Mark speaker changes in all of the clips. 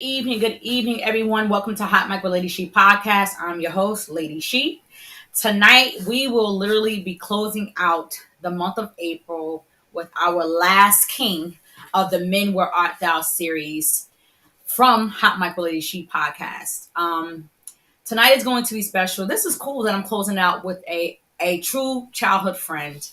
Speaker 1: Good evening, everyone. Welcome to Hot Mic with Lady She podcast. I'm your host, Lady She. Tonight, we will literally be closing out the month of April with our last king of the Men Where Art Thou series from Hot Mic with Lady She podcast. Tonight is going to be special. This is cool that I'm closing out with a true childhood friend.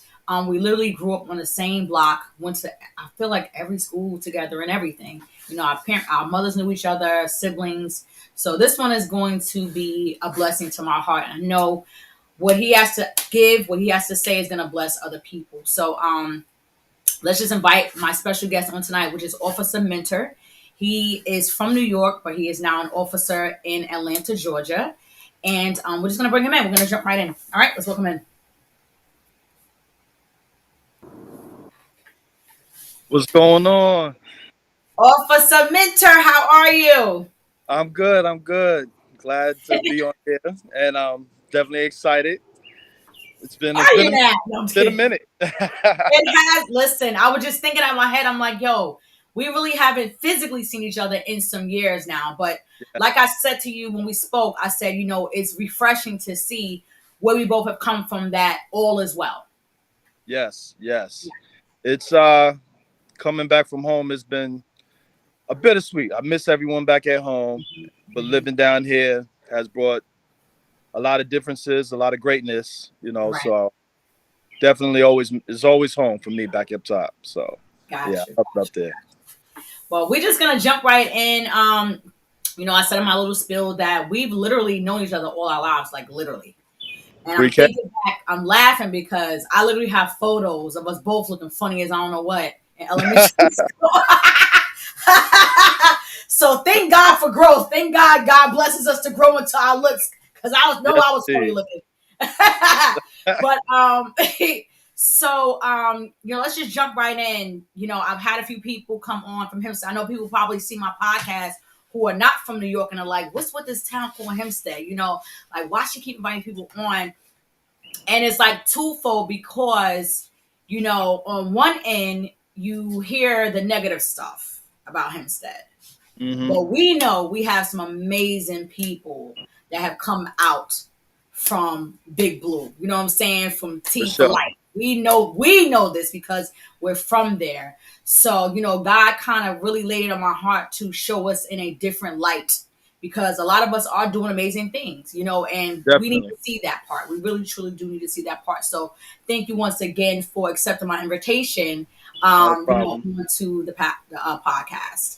Speaker 1: We literally grew up on the same block, went to I feel like every school together and everything. Our mothers knew each other, siblings. So this one is going to be a blessing to my heart. I know what he has to give, what he has to say is going to bless other people. So let's just invite my special guest on tonight, which is Officer Mentor. He is from New York, but he is now an officer in Atlanta, Georgia. And we're just going to bring him in. We're going to jump right in. All right, let's welcome in.
Speaker 2: What's going on?
Speaker 1: Officer Mentor, how are you?
Speaker 2: I'm good. I'm good. Glad to be on here, and I'm definitely excited. It's been it's
Speaker 1: Are
Speaker 2: been
Speaker 1: you
Speaker 2: a,
Speaker 1: now? No, I'm just
Speaker 2: been a
Speaker 1: kidding.
Speaker 2: minute.
Speaker 1: It has. Listen, I was just thinking in my head, I'm like, yo, we really haven't physically seen each other in some years now. But like I said to you when we spoke, I said, it's refreshing to see where we both have come from, that all is well.
Speaker 2: Yes, yes. It's coming back from home has been a bittersweet. I miss everyone back at home, but
Speaker 1: Mhm.
Speaker 2: living down here has brought a lot of differences, a lot of greatness.
Speaker 1: Right.
Speaker 2: So definitely always it's always home for me back up top. So yeah,
Speaker 1: Gotcha.
Speaker 2: up there.
Speaker 1: Well, we're just gonna jump right in. I said in my little spiel that we've literally known each other all our lives, like literally. And I'm
Speaker 2: Pre-K.
Speaker 1: thinking back, I'm laughing because I literally have photos of us both looking funny as I don't know what in elementary school. So thank God for growth. Thank God blesses us to grow into our looks because
Speaker 2: Yes,
Speaker 1: I was funny
Speaker 2: indeed.
Speaker 1: looking. But let's just jump right in. I've had a few people come on from Hempstead. I know people probably see my podcast who are not from New York and are like, what's with this town called Hempstead? Like why she keep inviting people on? And it's like twofold because, on one end, you hear the negative stuff about Hempstead.
Speaker 2: Hmm.
Speaker 1: But we know we have some amazing people that have come out from Big Blue. You know what I'm saying? From
Speaker 2: For
Speaker 1: T for
Speaker 2: sure.
Speaker 1: Life. We know this because we're from there. So, God kind of really laid it on my heart to show us in a different light because a lot of us are doing amazing things, and we need
Speaker 2: Definitely.
Speaker 1: to see that part. We really truly do need to see that part. So thank you once again for accepting my invitation,
Speaker 2: Not a problem.
Speaker 1: to the podcast.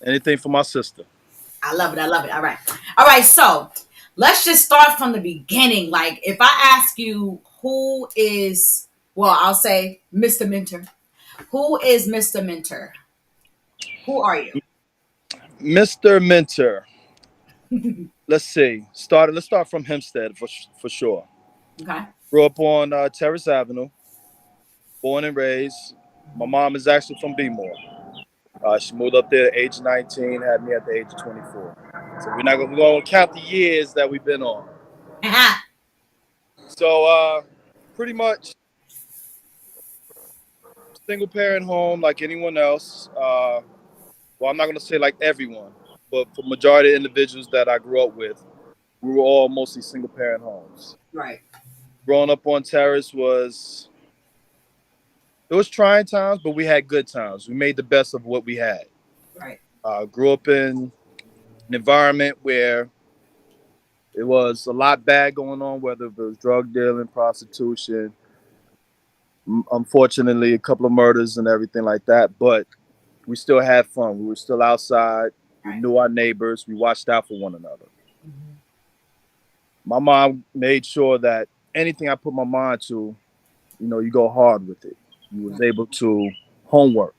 Speaker 2: Anything for my sister.
Speaker 1: I love it. I love it. All right. All right. So let's just start from the beginning. Like, if I ask you I'll say Mr. Mentor. Who is Mr. Mentor? Who are you?
Speaker 2: Mr. Mentor. Let's see. Let's start from Hempstead for sure.
Speaker 1: Okay.
Speaker 2: Grew up on Terrace Avenue, born and raised. My mom is actually from B-More. She moved up there at age 19, had me at the age of 24. So we're going to count the years that we've been on. So pretty much single parent home like anyone else. Well, I'm not going to say like everyone, but for majority of individuals that I grew up with, we were all mostly single parent homes.
Speaker 1: Right.
Speaker 2: Growing up on Terrace it was trying times, but we had good times. We made the best of what we had.
Speaker 1: Right.
Speaker 2: Grew up in an environment where it was a lot bad going on, whether it was drug dealing, prostitution, unfortunately, a couple of murders and everything like that. But we still had fun. We were still outside. We
Speaker 1: Right.
Speaker 2: knew our neighbors. We watched out for one another.
Speaker 1: Mhm.
Speaker 2: My mom made sure that anything I put my mind to, you go hard with it. You was
Speaker 1: Right.
Speaker 2: able to homework.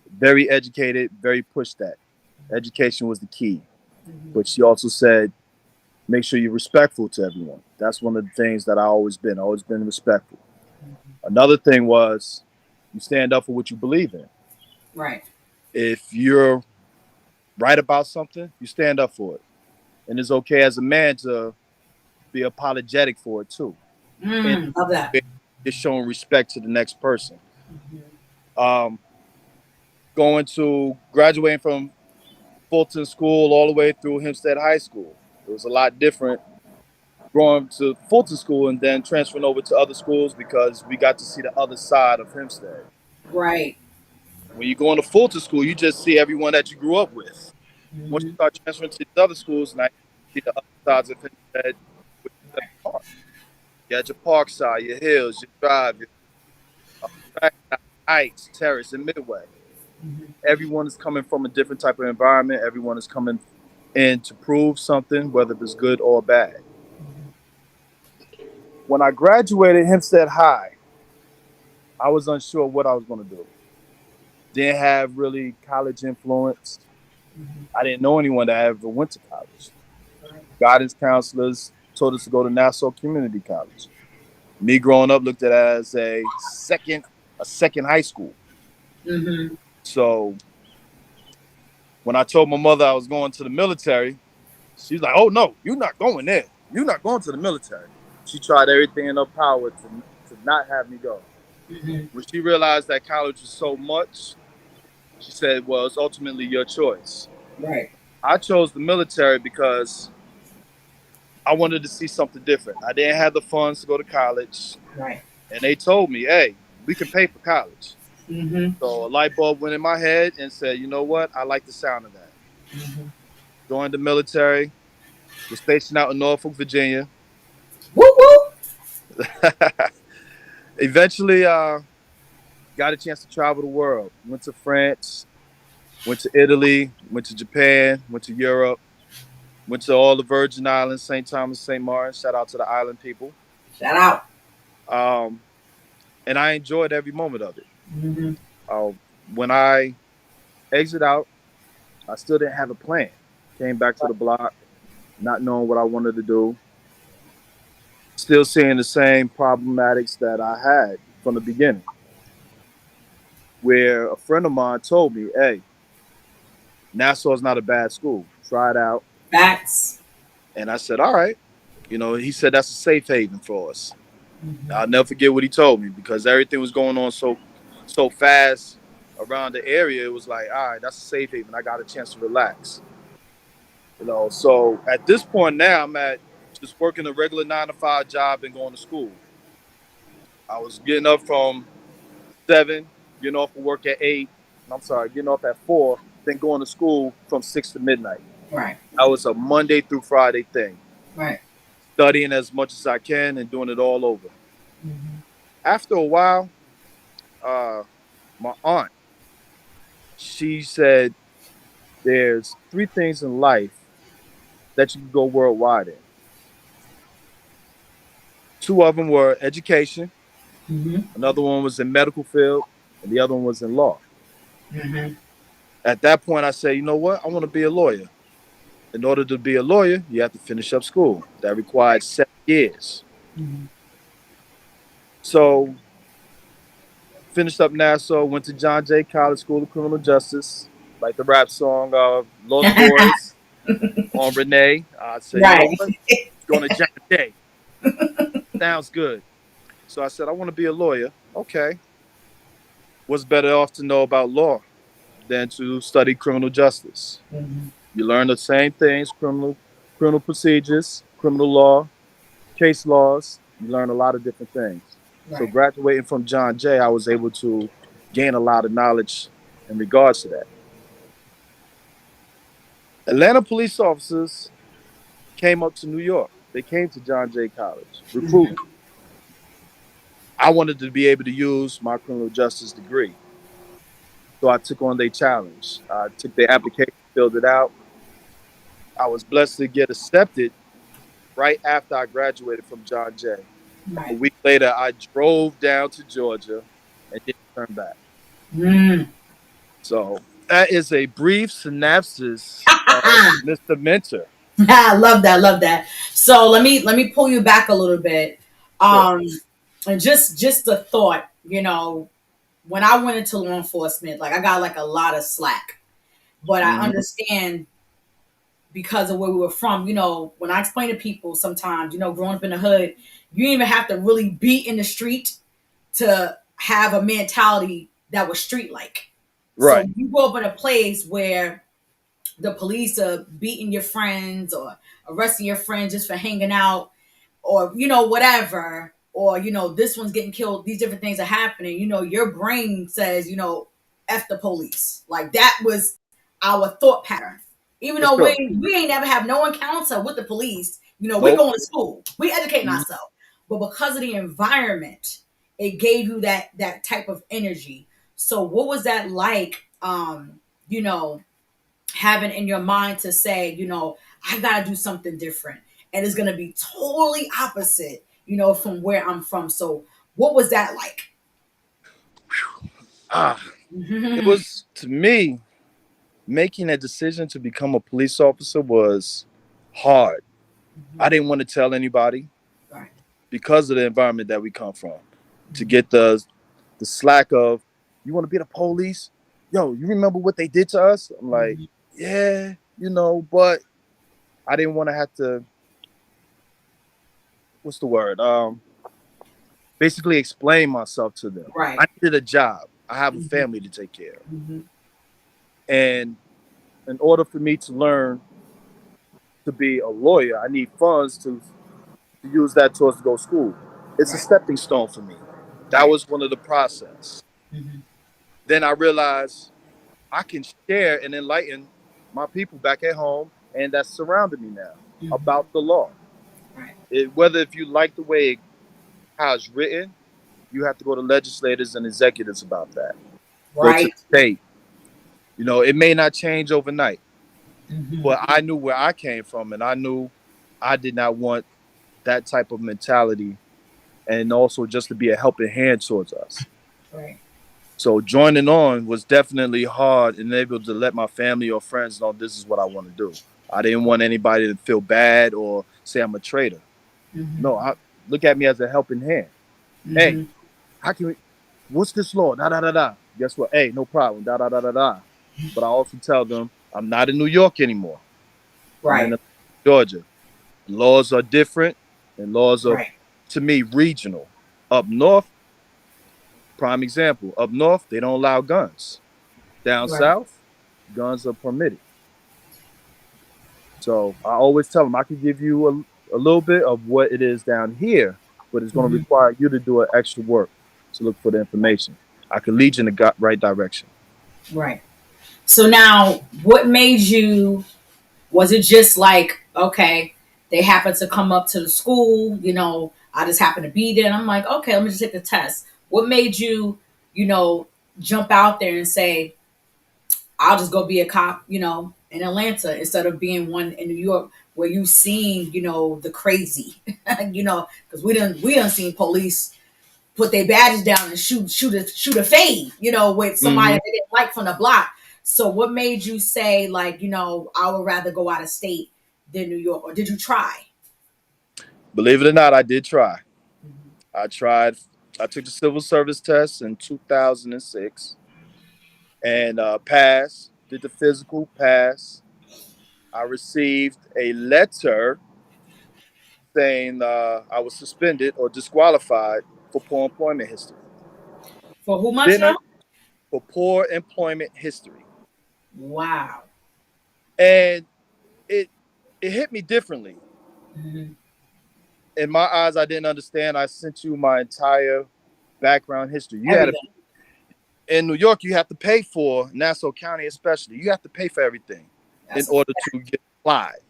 Speaker 2: Very educated, very pushed that. Education was the key.
Speaker 1: Mhm.
Speaker 2: But she also said, make sure you're respectful to everyone. That's one of the things that always been respectful.
Speaker 1: Mhm.
Speaker 2: Another thing was you stand up for what you believe in.
Speaker 1: Right.
Speaker 2: If you're right about something, you stand up for it. And it's okay as a man to be apologetic for it too. And
Speaker 1: Love that.
Speaker 2: it's showing respect to the next person.
Speaker 1: Mhm.
Speaker 2: Um, Going to graduating from Fulton School all the way through Hempstead High School. It was a lot different going to Fulton School and then transferring over to other schools because we got to see the other side of Hempstead.
Speaker 1: Right.
Speaker 2: When you go into Fulton School, you just see everyone that you grew up with. Once you
Speaker 1: Hmm.
Speaker 2: start transferring to these other schools, now you see the other sides of Hempstead, which is the park. You got your park side, your hills, your drive, your trackside, heights, terrace, and midway. Everyone is coming from a different type of environment. Everyone is coming in to prove something, whether it's good or bad. When I graduated Hempstead High, I was unsure what I was going to do. Didn't have really college influence. I didn't know anyone that ever went to college.
Speaker 1: Right.
Speaker 2: Guidance counselors told us to go to Nassau Community College. Me growing up looked at it as a second high school.
Speaker 1: Hmm.
Speaker 2: So when I told my mother I was going to the military, she's like, "Oh no, you're not going there. You're not going to the military." She tried everything in her power to not have me go.
Speaker 1: Hmm.
Speaker 2: When she realized that college was so much, she said, "Well, it's ultimately your choice."
Speaker 1: Right.
Speaker 2: I chose the military because I wanted to see something different. I didn't have the funds to go to college,
Speaker 1: Right.
Speaker 2: and they told me, "Hey, we can pay for college."
Speaker 1: Hmm.
Speaker 2: So a light bulb went in my head and said, "You know what? I like the sound of that."
Speaker 1: Hmm.
Speaker 2: Joined the military. Was stationed out in Norfolk, Virginia.
Speaker 1: Woo woo.
Speaker 2: Eventually, got a chance to travel the world. Went to France, went to Italy, went to Japan, went to Europe, went to all the Virgin Islands, St. Thomas, St. Martin. Shout out to the island people.
Speaker 1: Shout out.
Speaker 2: Um, and I enjoyed every moment of it.
Speaker 1: Hmm.
Speaker 2: Uh, when I exit out, I still didn't have a plan. Came back to the block, not knowing what I wanted to do. Still seeing the same problematics that I had from the beginning. Where a friend of mine told me, "Hey, Nassau is not a bad school. Try it out."
Speaker 1: Facts.
Speaker 2: And I said, "All right." He said that's a safe haven for us.
Speaker 1: Hmm.
Speaker 2: I'll never forget what he told me because everything was going on so fast around the area. It was like, all right, that's a safe haven. I got a chance to relax. So at this point now, I'm at just working a regular 9 to 5 job and going to school. I was getting up from 7, getting off of work at 8. I'm sorry, getting off at 4, then going to school from 6 to midnight.
Speaker 1: Right.
Speaker 2: That was a Monday through Friday thing.
Speaker 1: Right.
Speaker 2: Studying as much as I can and doing it all over.
Speaker 1: Hmm.
Speaker 2: After a while, uh, my aunt, she said, there's 3 things in life that you can go worldwide in. 2 of them were education,
Speaker 1: Hmm.
Speaker 2: another one was in medical field, and the other one was in law.
Speaker 1: Hmm.
Speaker 2: At that point, I said, you know what? I want to be a lawyer. In order to be a lawyer, you have to finish up school. That required 7 years.
Speaker 1: Hmm.
Speaker 2: So finished up Nassau, went to John Jay College School of Criminal Justice, like the rap song Lost Boys on Renee. I said, you know
Speaker 1: Right.
Speaker 2: what? Going to John Jay. Sounds good. So I said, I want to be a lawyer. Okay. What's better off to know about law than to study criminal justice?
Speaker 1: Hmm.
Speaker 2: You learn the same things, criminal procedures, criminal law, case laws. You learn a lot of different things. So
Speaker 1: Right.
Speaker 2: graduating from John Jay, I was able to gain a lot of knowledge in regards to that. Atlanta police officers came up to New York. They came to John Jay College recruiting.
Speaker 1: Hmm.
Speaker 2: I wanted to be able to use my criminal justice degree. So I took on their challenge. I took their application, filled it out. I was blessed to get accepted right after I graduated from John Jay. A
Speaker 1: Right.
Speaker 2: week later, I drove down to Georgia and didn't turn back.
Speaker 1: Mm.
Speaker 2: So that is a brief synopsis of Mr. Mentor.
Speaker 1: I love that. Love that. So let me pull you back a little bit.
Speaker 2: Sure.
Speaker 1: Um, and just the thought, when I went into law enforcement, like I got like a lot of slack, but I
Speaker 2: Hmm.
Speaker 1: understand because of where we were from. When I explain to people sometimes, growing up in the hood, you didn't even have to really be in the street to have a mentality that was street like. So
Speaker 2: Right.
Speaker 1: you grow up in a place where the police are beating your friends or arresting your friends just for hanging out, or whatever, or this one's getting killed, these different things are happening, your brain says, F the police. Like that was our thought pattern. Even
Speaker 2: For
Speaker 1: though
Speaker 2: sure.
Speaker 1: we ain't never have no encounter with the police, we're
Speaker 2: Nope.
Speaker 1: going to school, we educating
Speaker 2: Mhm.
Speaker 1: ourselves. But because of the environment, it gave you that type of energy. So what was that like, you know having in your mind to say, I gotta do something different, and it's gonna be totally opposite, from where I'm from. So what was that like?
Speaker 2: Ah, it
Speaker 1: Mhm.
Speaker 2: was to me making a decision to become a police officer was hard. I
Speaker 1: Mhm.
Speaker 2: didn't want to tell anybody
Speaker 1: Right.
Speaker 2: because of the environment that we come from. To
Speaker 1: Mhm.
Speaker 2: get the slack of, you want to be the police? Yo, you remember what they did to us? I'm like,
Speaker 1: Mhm.
Speaker 2: yeah, but I didn't want to have to, what's the word? Basically explain myself to them.
Speaker 1: Right.
Speaker 2: I needed a job. I have a
Speaker 1: Mhm.
Speaker 2: family to take care of.
Speaker 1: Mhm.
Speaker 2: And in order for me to learn to be a lawyer, I need funds to use that towards to go to school. It's a
Speaker 1: Right.
Speaker 2: stepping stone for me. That
Speaker 1: Right.
Speaker 2: was one of the process.
Speaker 1: Mhm.
Speaker 2: Then I realized I can share and enlighten my people back at home and that surrounded me now
Speaker 1: Mhm.
Speaker 2: about the law.
Speaker 1: Right.
Speaker 2: Whether if you like the way how it's written, you have to go to legislators and executives about that. Go to
Speaker 1: Right.
Speaker 2: the state. It may not change overnight,
Speaker 1: Mhm.
Speaker 2: but I knew where I came from, and I knew I did not want that type of mentality, and also just to be a helping hand towards us.
Speaker 1: Right.
Speaker 2: So joining on was definitely hard and able to let my family or friends know this is what I want to do. I didn't want anybody to feel bad or say I'm a traitor.
Speaker 1: Mhm.
Speaker 2: No, look at me as a helping hand. Hey,
Speaker 1: Mhm.
Speaker 2: how can we? What's this law? Da da da da. Guess what? Hey, no problem. Da da da da da. But I also tell them I'm not in New York anymore. I'm
Speaker 1: Right.
Speaker 2: in Georgia. Laws are different, and laws are,
Speaker 1: Right.
Speaker 2: to me, regional. Up north, prime example. Up north, they don't allow guns. Down
Speaker 1: Right.
Speaker 2: south, guns are permitted. So I always tell them I can give you a little bit of what it is down here, but it's going to
Speaker 1: Mhm.
Speaker 2: require you to do an extra work to look for the information. I can lead you in the right direction.
Speaker 1: Right. So now, what made you? Was it just like, okay, they happened to come up to the school, I just happened to be there, and I'm like, okay, let me just take the test. What made you, you know, jump out there and say, I'll just go be a cop, in Atlanta instead of being one in New York where you've seen, the crazy, because we done seen police put their badges down and shoot a fade, with somebody
Speaker 2: Hmm.
Speaker 1: that they didn't like from the block. So what made you say, like, I would rather go out of state than New York, or did you try?
Speaker 2: Believe it or not, I did try.
Speaker 1: Mhm.
Speaker 2: I tried. I took the civil service test in 2006 and passed. Did the physical pass. I received a letter saying I was suspended or disqualified for poor employment history.
Speaker 1: For who much
Speaker 2: Then
Speaker 1: now?
Speaker 2: for poor employment history,
Speaker 1: Wow.
Speaker 2: and it it hit me differently.
Speaker 1: Mhm.
Speaker 2: In my eyes, I didn't understand. I sent you my entire background history. You had to
Speaker 1: Everything.
Speaker 2: in New York, you have to pay for Nassau County, especially. You have to pay for everything in
Speaker 1: That's a
Speaker 2: order to get applied.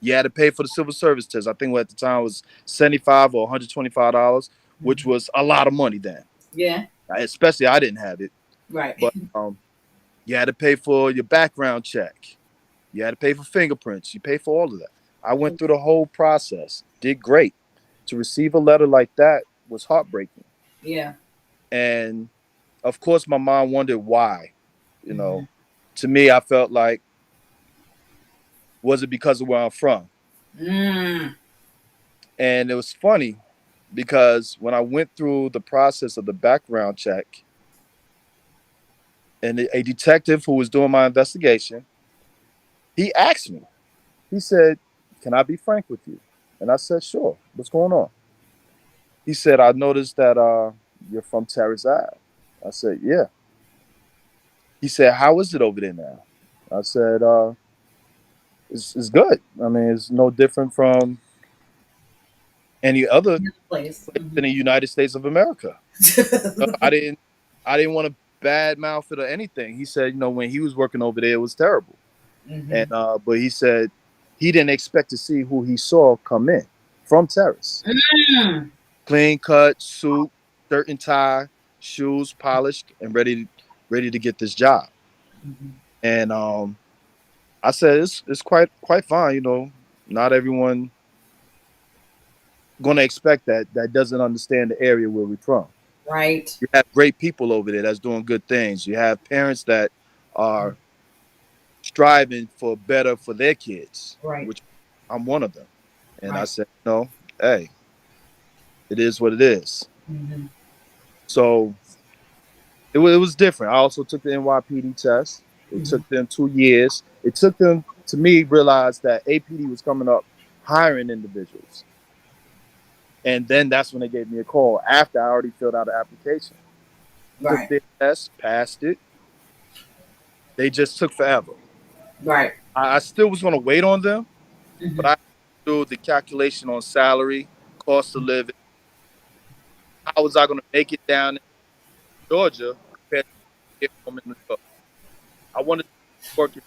Speaker 2: You had to pay for the civil service test. I think at the time it was $75 or $125, which
Speaker 1: Mhm.
Speaker 2: was a lot of money then.
Speaker 1: Yeah.
Speaker 2: Especially I didn't have it,
Speaker 1: Right.
Speaker 2: but you had to pay for your background check. You had to pay for fingerprints. You pay for all of that. I went through the whole process. Did great. To receive a letter like that was heartbreaking.
Speaker 1: Yeah.
Speaker 2: And of course, my mom wondered why. You
Speaker 1: Mhm.
Speaker 2: know, to me, I felt like, was it because of where I'm from?
Speaker 1: Mm.
Speaker 2: And it was funny because when I went through the process of the background check, and a detective who was doing my investigation, he asked me, he said, "Can I be frank with you?" And I said, "Sure. What's going on?" He said, "I noticed that you're from Terrace Ave." I said, "Yeah." He said, "How is it over there now?" I said, it's good. I mean, it's no different from any other
Speaker 1: Place.
Speaker 2: place in the United States of America. I didn't want to bad mouth it or anything. He said, when he was working over there, it was terrible. And
Speaker 1: Mm-hmm.
Speaker 2: but he said he didn't expect to see who he saw come in from Terrace.
Speaker 1: Mm-hmm.
Speaker 2: Clean cut, suit, shirt and tie, shoes polished, and ready to get this job.
Speaker 1: Mm-hmm.
Speaker 2: And I said it's quite fine. Not everyone gonna expect that doesn't understand the area where we're from.
Speaker 1: Right.
Speaker 2: You have great people over there that's doing good things. You have parents that are striving for better for their kids,
Speaker 1: Right.
Speaker 2: which I'm one of them. And I
Speaker 1: Right.
Speaker 2: said, hey, it is what it is.
Speaker 1: Mm-hmm.
Speaker 2: So it was different. I also took the NYPD test. It
Speaker 1: Mm-hmm.
Speaker 2: took them 2 years. It took them to me realize that APD was coming up hiring individuals. And then that's when they gave me a call after I already filled out an application. Took
Speaker 1: Right.
Speaker 2: their test, passed it. They just took forever.
Speaker 1: Right.
Speaker 2: I still was going to wait on them, but
Speaker 1: Mm-hmm.
Speaker 2: I do the calculation on salary, cost of living. How was I going to make it down in Georgia compared to here home in New York? I wanted to work it.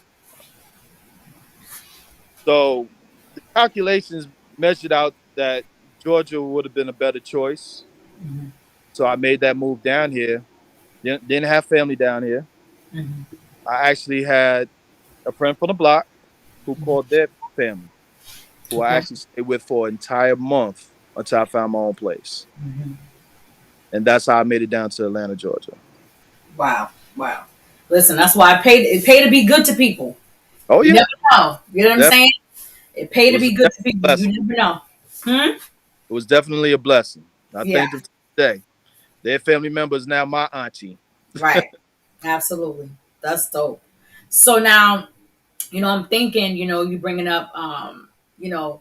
Speaker 2: So the calculations measured out that Georgia would have been a better choice.
Speaker 1: Mm-hmm.
Speaker 2: So I made that move down here. Didn't have family down here.
Speaker 1: Mm-hmm.
Speaker 2: I actually had a friend from the block who called their family, who I
Speaker 1: Okay.
Speaker 2: actually stayed with for an entire month until I found my own place.
Speaker 1: Mm-hmm.
Speaker 2: And that's how I made it down to Atlanta, Georgia.
Speaker 1: Wow. Wow. Listen, that's why I paid. It paid to be good to people.
Speaker 2: Oh
Speaker 1: You
Speaker 2: yeah,
Speaker 1: never know. You know what I'm
Speaker 2: it
Speaker 1: saying? It paid to
Speaker 2: was
Speaker 1: be good to
Speaker 2: definitely a
Speaker 1: people. You
Speaker 2: blessing.
Speaker 1: never know. Hmm?
Speaker 2: It was definitely a blessing. I
Speaker 1: Yeah.
Speaker 2: thank them today. Their family members now my auntie.
Speaker 1: Right. Absolutely. That's dope. So now, I'm thinking, you bringing up, you know,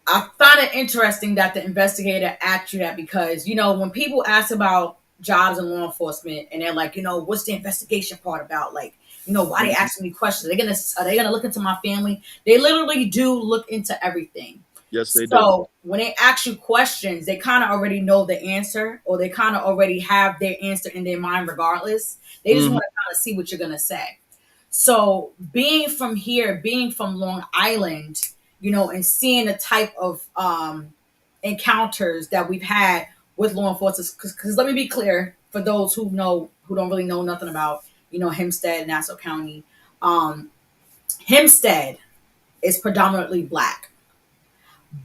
Speaker 1: I found it interesting that the investigator asked you that because, when people ask about jobs in law enforcement and they're like, what's the investigation part about? Like, why they
Speaker 2: Mhm.
Speaker 1: asking me questions? Are they gonna look into my family? They literally do look into everything.
Speaker 2: Yes, they do.
Speaker 1: So when they ask you questions, they kind of already know the answer, or they kind of already have their answer in their mind, regardless. They just
Speaker 2: Hmm.
Speaker 1: want to kind of see what you're gonna say. So being from here, being from Long Island, and seeing the type of encounters that we've had with law enforcement, because let me be clear for those who don't really know nothing about Hempstead, Nassau County. Um, Hempstead is predominantly black,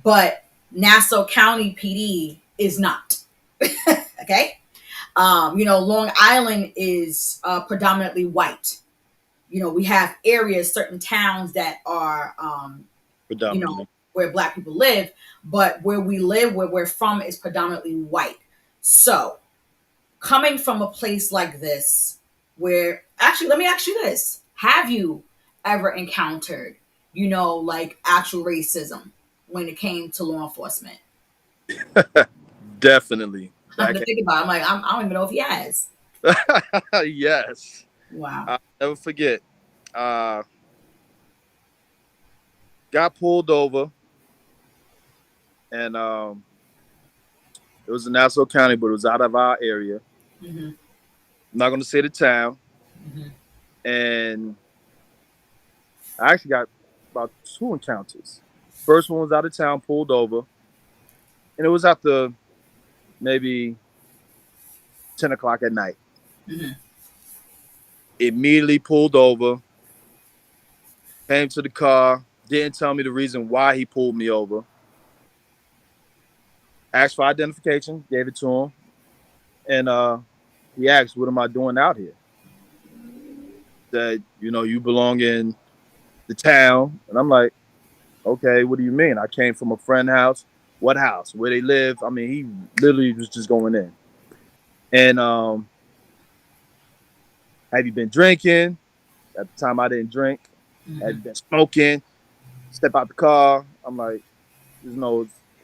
Speaker 1: but Nassau County PD is not. Okay. Long Island is predominantly white. We have areas, certain towns that are,
Speaker 2: Predominantly.
Speaker 1: where black people live, but where we live, where we're from, is predominantly white. So, coming from a place like this, where actually, let me ask you this: have you ever encountered, like actual racism when it came to law enforcement?
Speaker 2: Definitely.
Speaker 1: I'm
Speaker 2: Back
Speaker 1: to think about it. I'm like, I don't even know if he has.
Speaker 2: yes.
Speaker 1: Wow.
Speaker 2: I'll never forget. Uh got pulled over and it was in Nassau County, but it was out of our area.
Speaker 1: Mm-hmm.
Speaker 2: I'm not gonna say the town.
Speaker 1: Mm-hmm.
Speaker 2: And I actually got about two encounters. First one was out of town, pulled over, and it was after maybe 10 o'clock at night.
Speaker 1: Mm-hmm.
Speaker 2: Immediately pulled over, came to the car, didn't tell me the reason why he pulled me over. Asked for identification, gave it to him, and he asked, "What am I doing out here?" Said, "You belong in the town," and I'm like, "Okay, what do you mean? I came from a friend house. What house? Where they live?" I mean, he literally was just going in. And have you been drinking? At the time, I didn't drink. Have
Speaker 1: Mm-hmm.
Speaker 2: you been smoking? Step out the car. I'm like,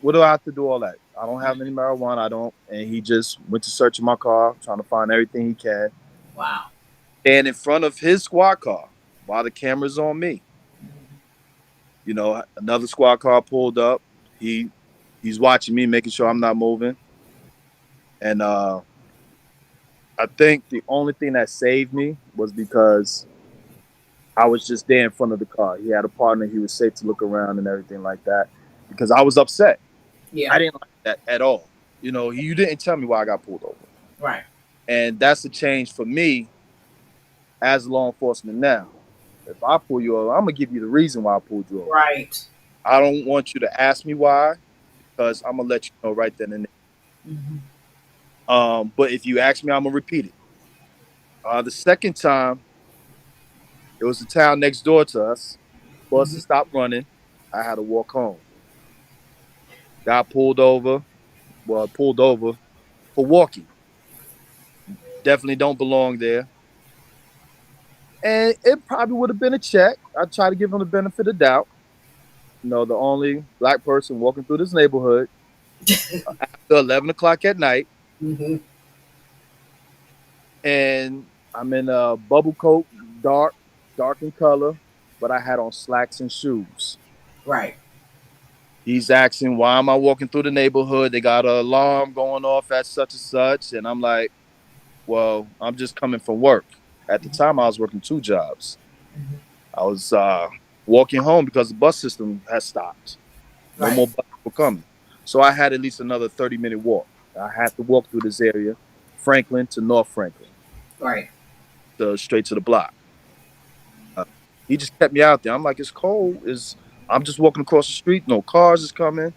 Speaker 2: what do I have to do all that? I don't have any marijuana. I don't. And he just went to search in my car, trying to find everything he can.
Speaker 1: Wow.
Speaker 2: And in front of his squad car. while the camera's on me. Another squad car pulled up. He he's watching me, making sure I'm not moving. And I think the only thing that saved me was because I was just there in front of the car. He had a partner. He was safe to look around and everything like that. Because I was upset. I
Speaker 1: Yeah.
Speaker 2: didn't like that at all. You didn't tell me why I got pulled over,
Speaker 1: Right.
Speaker 2: and that's a change for me as law enforcement now. If I pull you over, I'm gonna give you the reason why I pulled you over.
Speaker 1: Right.
Speaker 2: I don't want you to ask me why because I'm gonna let you know right then and
Speaker 1: Hmm.
Speaker 2: there. But if you ask me, I'm gonna repeat it. The second time, it was the town next door to us. Bus
Speaker 1: Hmm.
Speaker 2: stopped running. I had to walk home. Got pulled over. Well, pulled over for walking. Definitely don't belong there. And it probably would have been a check. I try to give him the benefit of doubt. The only black person walking through this neighborhood after 11 o'clock at night.
Speaker 1: Hmm.
Speaker 2: And I'm in a bubble coat, dark in color, but I had on slacks and shoes.
Speaker 1: Right.
Speaker 2: He's asking, why am I walking through the neighborhood? They got an alarm going off at such and such. And I'm like, well, I'm just coming from work. At the time, I was working two jobs.
Speaker 1: Hmm.
Speaker 2: I was walking home because the bus system has stopped. No
Speaker 1: Right.
Speaker 2: more buses were coming. So I had at least another 30-minute walk. I had to walk through this area, Franklin to North Franklin,
Speaker 1: Right.
Speaker 2: straight to the block. Uh, he just kept me out there. I'm like, it's cold. I'm just walking across the street. No cars is coming.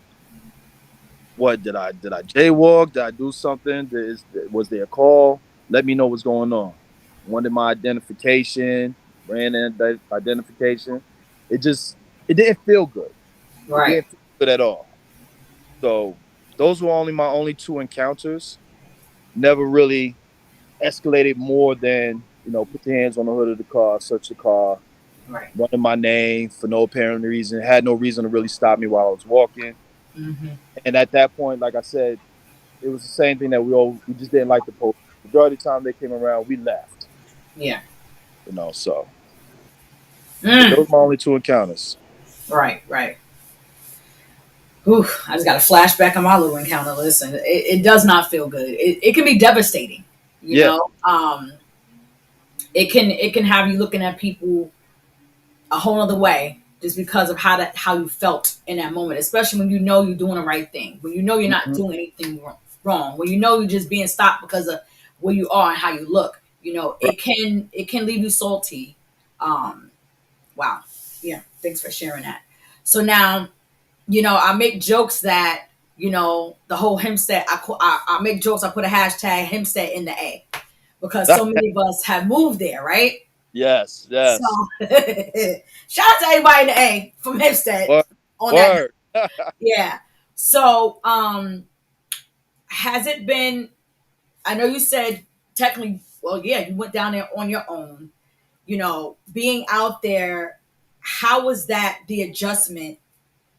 Speaker 2: What did I jaywalk? Did I do something? Was there a call? Let me know what's going on. Wanted my identification, ran in identification. It just it didn't feel good. It
Speaker 1: Right.
Speaker 2: didn't feel good at all. So those were only my only two encounters. Never really escalated more than put your hands on the hood of the car, search the car,
Speaker 1: Right.
Speaker 2: running my name for no apparent reason. Had no reason to really stop me while I was walking.
Speaker 1: Hmm.
Speaker 2: And at that point, like I said, it was the same thing that we just didn't like the police. Majority of the time they came around, we left.
Speaker 1: Yeah.
Speaker 2: So yeah,
Speaker 1: Mm.
Speaker 2: those were my only two encounters.
Speaker 1: Right. Right. Whew, I just got a flashback on my little encounter. Listen, it does not feel good. It can be devastating. You
Speaker 2: Yeah.
Speaker 1: know, it can have you looking at people a whole other way just because of how you felt in that moment, especially when you know you're doing the right thing, when you know you're not
Speaker 2: Hmm.
Speaker 1: doing anything wrong, when you know you're just being stopped because of where you are and how you look.
Speaker 2: Right.
Speaker 1: It can leave you salty. Um, wow, yeah. Thanks for sharing that. So now, I make jokes that the whole Hempstead. I make jokes. I put a hashtag Hempstead in the A because so many of us have moved there, right?
Speaker 2: Yes.
Speaker 1: So
Speaker 2: Yes.
Speaker 1: shout out to everybody in the A from Hempstead
Speaker 2: Word.
Speaker 1: on that.
Speaker 2: Word.
Speaker 1: Yeah. So has it been? I know you said technically. Well, yeah, you went down there on your own. Being out there. How was that the adjustment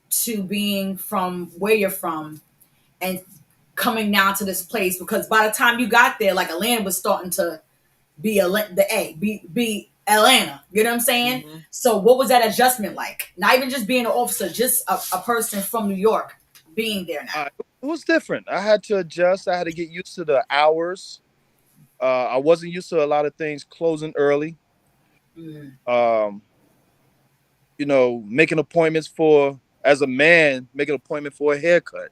Speaker 1: to being from where you're from and coming now to this place? Because by the time you got there, like Atlanta was starting to be Atlanta. You know what I'm saying?
Speaker 2: Hmm.
Speaker 1: So what was that adjustment like? Not even just being an officer, just a person from New York being there now.
Speaker 2: It was different. I had to adjust. I had to get used to the hours. I wasn't used to a lot of things closing early.
Speaker 1: Mm.
Speaker 2: Um, making appointments for as a man, making an appointment for a haircut.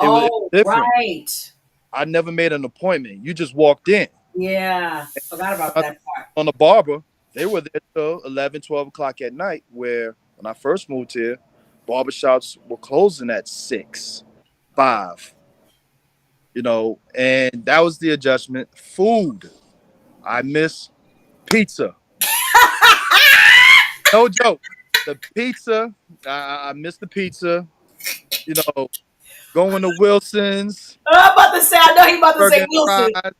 Speaker 2: It was
Speaker 1: Oh,
Speaker 2: different.
Speaker 1: right.
Speaker 2: I never made an appointment. You just walked in.
Speaker 1: Yeah. Forgot about
Speaker 2: I-
Speaker 1: that part.
Speaker 2: On the barber, they were there till 11, 12 o'clock at night, where when I first moved here, barbershops were closing at 6, 5, and that was the adjustment. Food. I miss pizza. No joke. The pizza, I miss the pizza. You know, going to Wilson's,
Speaker 1: I'm about to say, I know he about to
Speaker 2: burger
Speaker 1: say
Speaker 2: and
Speaker 1: Wilson.
Speaker 2: fries.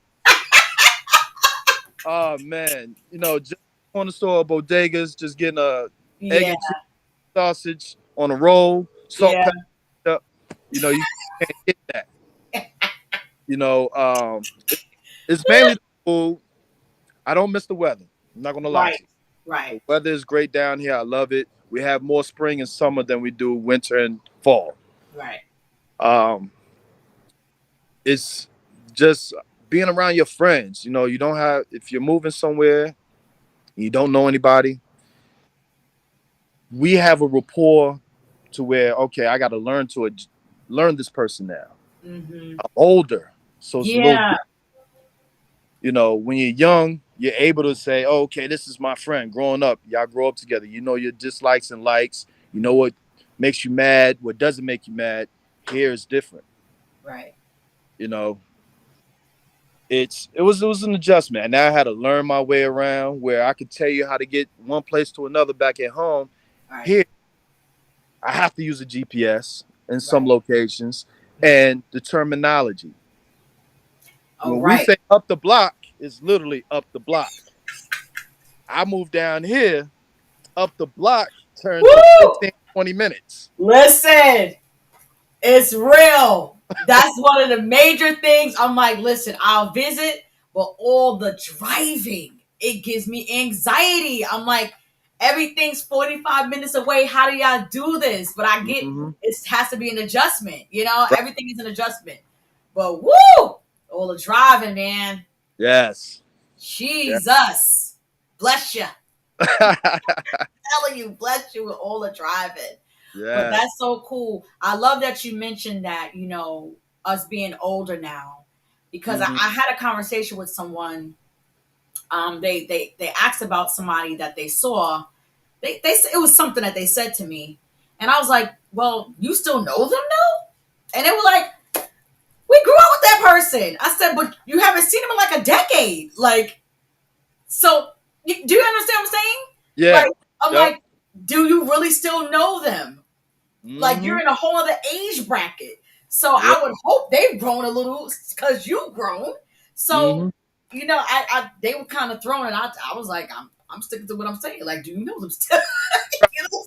Speaker 2: Oh man, just on the store bodegas, just getting a egg
Speaker 1: Yeah.
Speaker 2: and cheese sausage on a roll, salt,
Speaker 1: Yeah.
Speaker 2: pepper. Up. You can't get that. You know, it's mainly the food. I don't miss the weather. I'm not gonna lie
Speaker 1: Right.
Speaker 2: to you.
Speaker 1: Right.
Speaker 2: The weather is great down here. I love it. We have more spring and summer than we do winter and fall.
Speaker 1: Right.
Speaker 2: Um, it's just being around your friends. You know, you don't have if you're moving somewhere, you don't know anybody. We have a rapport to where okay, I got to learn this person now.
Speaker 1: Mm-hmm.
Speaker 2: I'm older, so it's a little.
Speaker 1: Yeah.
Speaker 2: You know, when you're young, you're able to say, oh, okay, this is my friend. Growing up, y'all grow up together. You know your dislikes and likes. You know what makes you mad, what doesn't make you mad. Here is different.
Speaker 1: Right.
Speaker 2: You know, it was an adjustment. And now I had to learn my way around where I could tell you how to get one place to another back at home.
Speaker 1: Right.
Speaker 2: Here, I have to use a GPS in some
Speaker 1: Right.
Speaker 2: locations
Speaker 1: Mhm.
Speaker 2: and the terminology.
Speaker 1: Oh,
Speaker 2: When we
Speaker 1: right.
Speaker 2: say up the block, it's literally up the block. I moved down here up the block turned to
Speaker 1: Woo!
Speaker 2: 15, 20 minutes.
Speaker 1: Listen, it's real. That's one of the major things. I'm like, listen, I'll visit, but all the driving, it gives me anxiety. I'm like, everything's 45 minutes away. How do y'all do this? But I get
Speaker 2: Mm-hmm.
Speaker 1: it has to be an adjustment. You know,
Speaker 2: Right.
Speaker 1: everything is an adjustment. But woo! All the driving, man.
Speaker 2: Yes. Yeah.
Speaker 1: Jesus. Bless you. Telling you, bless you with all the driving. But
Speaker 2: Yes.
Speaker 1: that's so cool. I love that you mentioned that, us being older now. Because
Speaker 2: Mm-hmm.
Speaker 1: I had a conversation with someone. They asked about somebody that they saw. They it was something that they said to me. And I was like, well, you still know them though? And they were like, we grew up with that person. I said, but you haven't seen them in like a decade. Like, so do you understand what I'm saying?
Speaker 2: Yeah.
Speaker 1: Like, I'm
Speaker 2: Yep.
Speaker 1: like, do you really still know them? Like
Speaker 2: Mm-hmm.
Speaker 1: you're in a whole other age bracket. So
Speaker 2: Yep.
Speaker 1: I would hope they've grown a little because you've grown. So,
Speaker 2: Mm-hmm.
Speaker 1: I they were kind of thrown and I was like, I'm sticking to what I'm saying. Like, do you know them still? you know?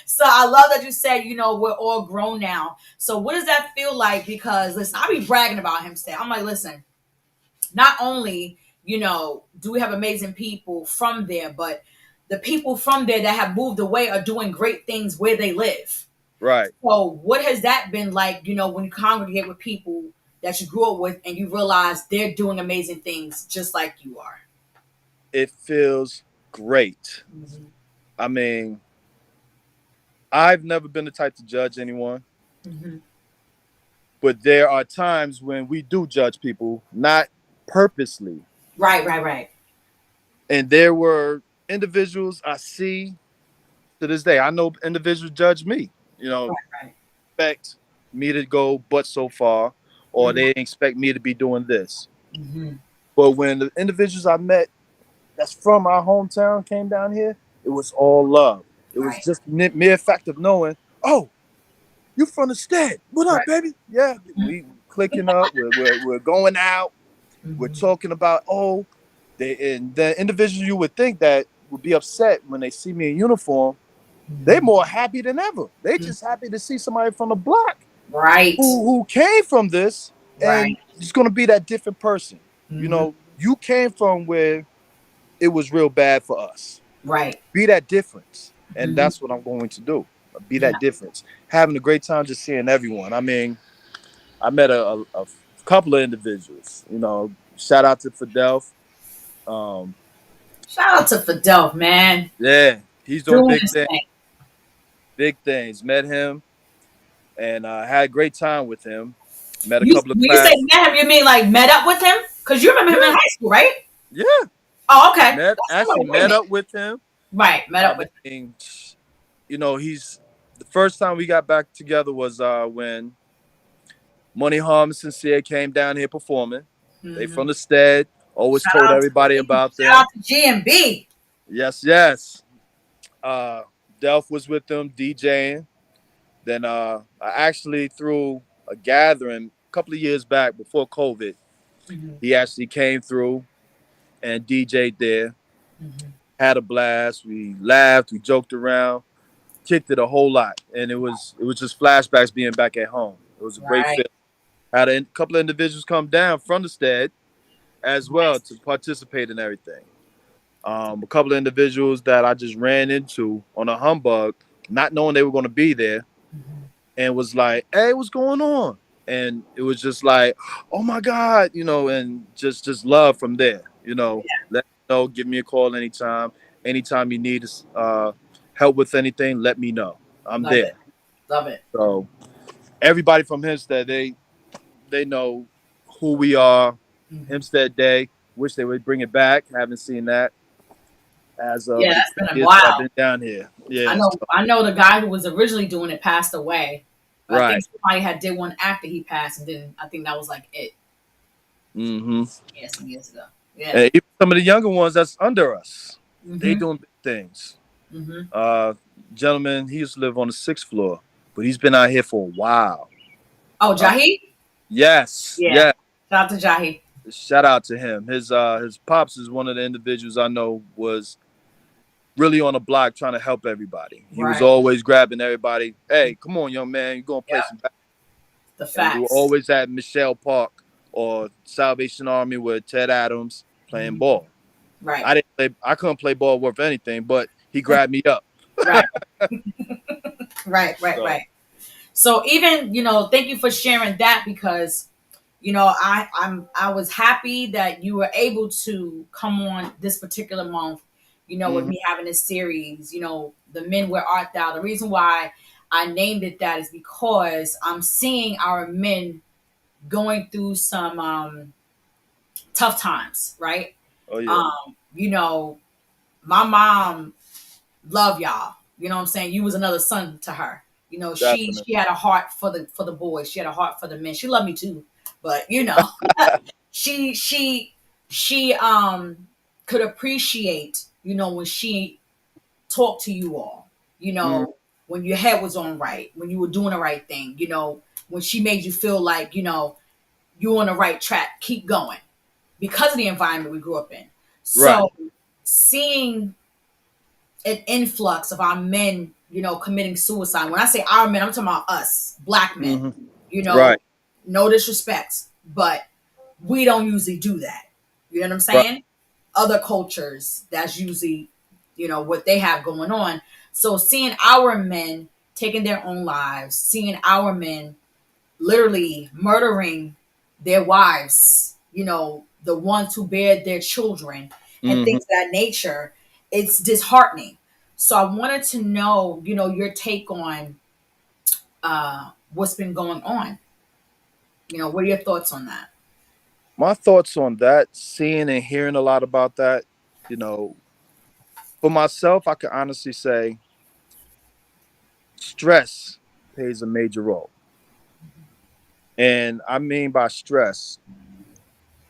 Speaker 1: So I love that you said, we're all grown now. So what does that feel like? Because listen, I be bragging about Hempstead. I'm like, listen, not only, do we have amazing people from there, but the people from there that have moved away are doing great things where they live.
Speaker 2: Right.
Speaker 1: So, what has that been like, when you congregate with people that you grew up with and you realize they're doing amazing things just like you are?
Speaker 2: It feels great.
Speaker 1: Mm-hmm.
Speaker 2: I mean, I've never been the type to judge anyone,
Speaker 1: Mm-hmm.
Speaker 2: but there are times when we do judge people, not purposely.
Speaker 1: Right, right, right.
Speaker 2: And there were individuals I see to this day. I know individuals judge me. You know,
Speaker 1: Right, right.
Speaker 2: expect me to go but so far, or
Speaker 1: Mm-hmm.
Speaker 2: they expect me to be doing this.
Speaker 1: Mm-hmm.
Speaker 2: But when the individuals I met that's from our hometown came down here, it was all love. It was
Speaker 1: Right,
Speaker 2: just mere fact of knowing, oh, you from the state. What up,
Speaker 1: right.
Speaker 2: baby? Yeah, we clicking up. We're going out. We're
Speaker 1: Mm-hmm.
Speaker 2: talking about, oh, and the individuals you would think that would be upset when they see me in uniform, they're
Speaker 1: Mm-hmm.
Speaker 2: more happy than ever. They just happy to see somebody from the block
Speaker 1: Right,
Speaker 2: who came from this and
Speaker 1: right.
Speaker 2: is going to be that different person. You
Speaker 1: Mm-hmm.
Speaker 2: know, you came from where it was real bad for us.
Speaker 1: Right.
Speaker 2: Be that difference. And
Speaker 1: Mm-hmm.
Speaker 2: that's what I'm going to do. Be
Speaker 1: Yeah.
Speaker 2: that difference. Having a great time just seeing everyone. I mean, I met a couple of individuals. You know, shout out to Fidel. Um,
Speaker 1: Shout out to Fidel, man.
Speaker 2: yeah, he's doing
Speaker 1: Doing
Speaker 2: big
Speaker 1: his
Speaker 2: things.
Speaker 1: thing.
Speaker 2: Big things. Met him and had a great time with him. Met a
Speaker 1: You
Speaker 2: couple of
Speaker 1: when you say
Speaker 2: class.
Speaker 1: met him, you mean like met up with him? Because you remember him in
Speaker 2: Yeah,
Speaker 1: high school, right?
Speaker 2: yeah.
Speaker 1: Oh, okay.
Speaker 2: Met
Speaker 1: That's
Speaker 2: actually
Speaker 1: wait a
Speaker 2: met
Speaker 1: minute.
Speaker 2: up with him.
Speaker 1: Right, met
Speaker 2: I
Speaker 1: up with
Speaker 2: mean, you know, he's the first time we got back together was when Money Harm and Sincere came down here performing. They
Speaker 1: him.
Speaker 2: from the stead. Always
Speaker 1: Shout
Speaker 2: told
Speaker 1: out to
Speaker 2: everybody
Speaker 1: G.
Speaker 2: about
Speaker 1: Shout
Speaker 2: them.
Speaker 1: out to GMB.
Speaker 2: Yes, yes. Uh, Delph was with them DJing. Then I actually threw a gathering a couple of years back before COVID.
Speaker 1: Mm-hmm.
Speaker 2: He actually came through and DJ'd there.
Speaker 1: Mm-hmm.
Speaker 2: Had a blast. We laughed. We joked around. Kicked it a whole lot, and it was just flashbacks being back at home. It was a great
Speaker 1: Right.
Speaker 2: feeling. Had a couple of individuals come down from the stead as well
Speaker 1: Nice.
Speaker 2: to participate in everything. A couple of individuals that I just ran into on a humbug, not knowing they were going to be there,
Speaker 1: Mhm.
Speaker 2: and was like, "Hey, what's going on?" And it was just like, "Oh my God," and just love from there. Let me know, give me a call anytime. Anytime you need help with anything, let me know. I'm
Speaker 1: Love it.
Speaker 2: there.
Speaker 1: Love it.
Speaker 2: So everybody from Hempstead, they know who we are.
Speaker 1: Mhm.
Speaker 2: Hempstead Day. Wish they would bring it back. Haven't seen that as
Speaker 1: Yeah,
Speaker 2: of the
Speaker 1: that's
Speaker 2: 10
Speaker 1: been a
Speaker 2: years that I've
Speaker 1: while.
Speaker 2: been down here.
Speaker 1: I
Speaker 2: Yeah.
Speaker 1: know.
Speaker 2: So,
Speaker 1: I know the guy who was originally doing it passed away. But I think
Speaker 2: right.
Speaker 1: somebody had did one after he passed, and then I think that was like it.
Speaker 2: Mm-hmm.
Speaker 1: Yeah, some years ago. Yeah.
Speaker 2: And even some of the younger ones that's under us, they
Speaker 1: Mhm.
Speaker 2: doing big things.
Speaker 1: Mhm.
Speaker 2: Uh, Gentleman, he used to live on the sixth floor, but he's been out here for a while.
Speaker 1: Oh,
Speaker 2: Uh,
Speaker 1: Jahi.
Speaker 2: yes,
Speaker 1: Yeah.
Speaker 2: yeah.
Speaker 1: Shout out to Jahi.
Speaker 2: Shout out to him. His pops is one of the individuals I know was really on the block trying to help everybody. He was
Speaker 1: Right.
Speaker 2: always grabbing everybody. Hey, come on, young man, you gonna play
Speaker 1: Yep.
Speaker 2: some.
Speaker 1: The
Speaker 2: And we were
Speaker 1: facts.
Speaker 2: always at Michelle Park or Salvation Army with Ted Adams playing
Speaker 1: Mhm.
Speaker 2: ball.
Speaker 1: Right.
Speaker 2: I couldn't play ball worth anything, but he grabbed me up.
Speaker 1: Right. Right. Right.
Speaker 2: So,
Speaker 1: Right. So even thank you for sharing that because I was happy that you were able to come on this particular month. With
Speaker 2: mhm.
Speaker 1: me having this series. The men where art thou. The reason why I named it that is because I'm seeing our men going through some tough times, right?
Speaker 2: Oh yeah,
Speaker 1: Um, my mom love y'all. You know what I'm saying? You was another son to her. She
Speaker 2: definitely.
Speaker 1: had a heart for the boys. She had a heart for the men. She loved me too, but she she she could appreciate when she talked to you all. You
Speaker 2: Mm,
Speaker 1: know when your head was on right, when you were doing the right thing. When she made you feel like you're on the right track. Keep going because of the environment we grew up in.
Speaker 2: right.
Speaker 1: So seeing an influx of our men, committing suicide. When I say our men, I'm talking about us, black men.
Speaker 2: Hmm.
Speaker 1: You know,
Speaker 2: Right.
Speaker 1: no disrespect, but we don't usually do that. You know what I'm
Speaker 2: Right.
Speaker 1: saying? Other cultures, that's usually, what they have going on. So seeing our men taking their own lives, seeing our men literally murdering their wives, the ones who bear their children and
Speaker 2: Hmm.
Speaker 1: things of that nature, it's disheartening. So I wanted to know, your take on what's been going on. What are your thoughts on that?
Speaker 2: My thoughts on that, seeing and hearing a lot about that, you know, for myself, I can honestly say stress plays a major role. And I mean by stress,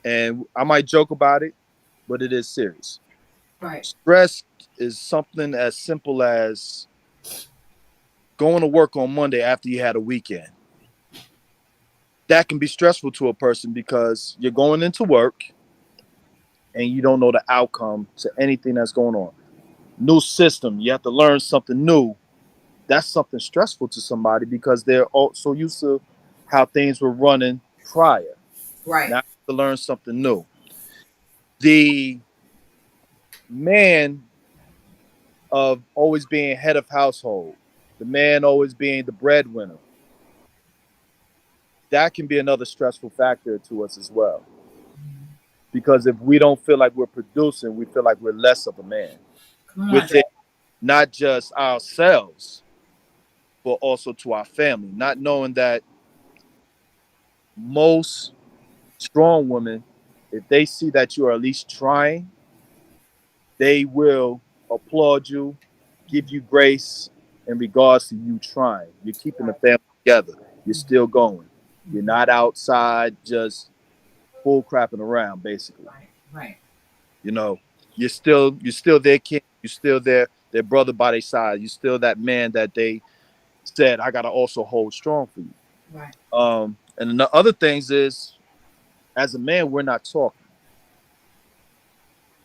Speaker 2: and I might joke about it, but it is serious.
Speaker 1: Right,
Speaker 2: Stress is something as simple as going to work on Monday after you had a weekend. That can be stressful to a person because you're going into work and you don't know the outcome to anything that's going on. New system, you have to learn something new. That's something stressful to somebody because they're all so used to how things were running prior.
Speaker 1: right,
Speaker 2: Now to learn something new. The man of always being head of household, the man always being the breadwinner, that can be another stressful factor to us as well. Because if we don't feel like we're producing, we feel like we're less of a man
Speaker 1: come on, Dre.
Speaker 2: within not just ourselves, but also to our family. Not knowing that most strong women, if they see that you are at least trying, they will applaud you, give you grace in regards to you trying. You're keeping the family together. You're still going. You're not outside just bull crapping around, basically.
Speaker 1: Right, right,
Speaker 2: You know, you're still their king. You're still their brother by their side. You're still that man that they said, I gotta also hold strong for you.
Speaker 1: right.
Speaker 2: And the other things is, as a man, we're not talking.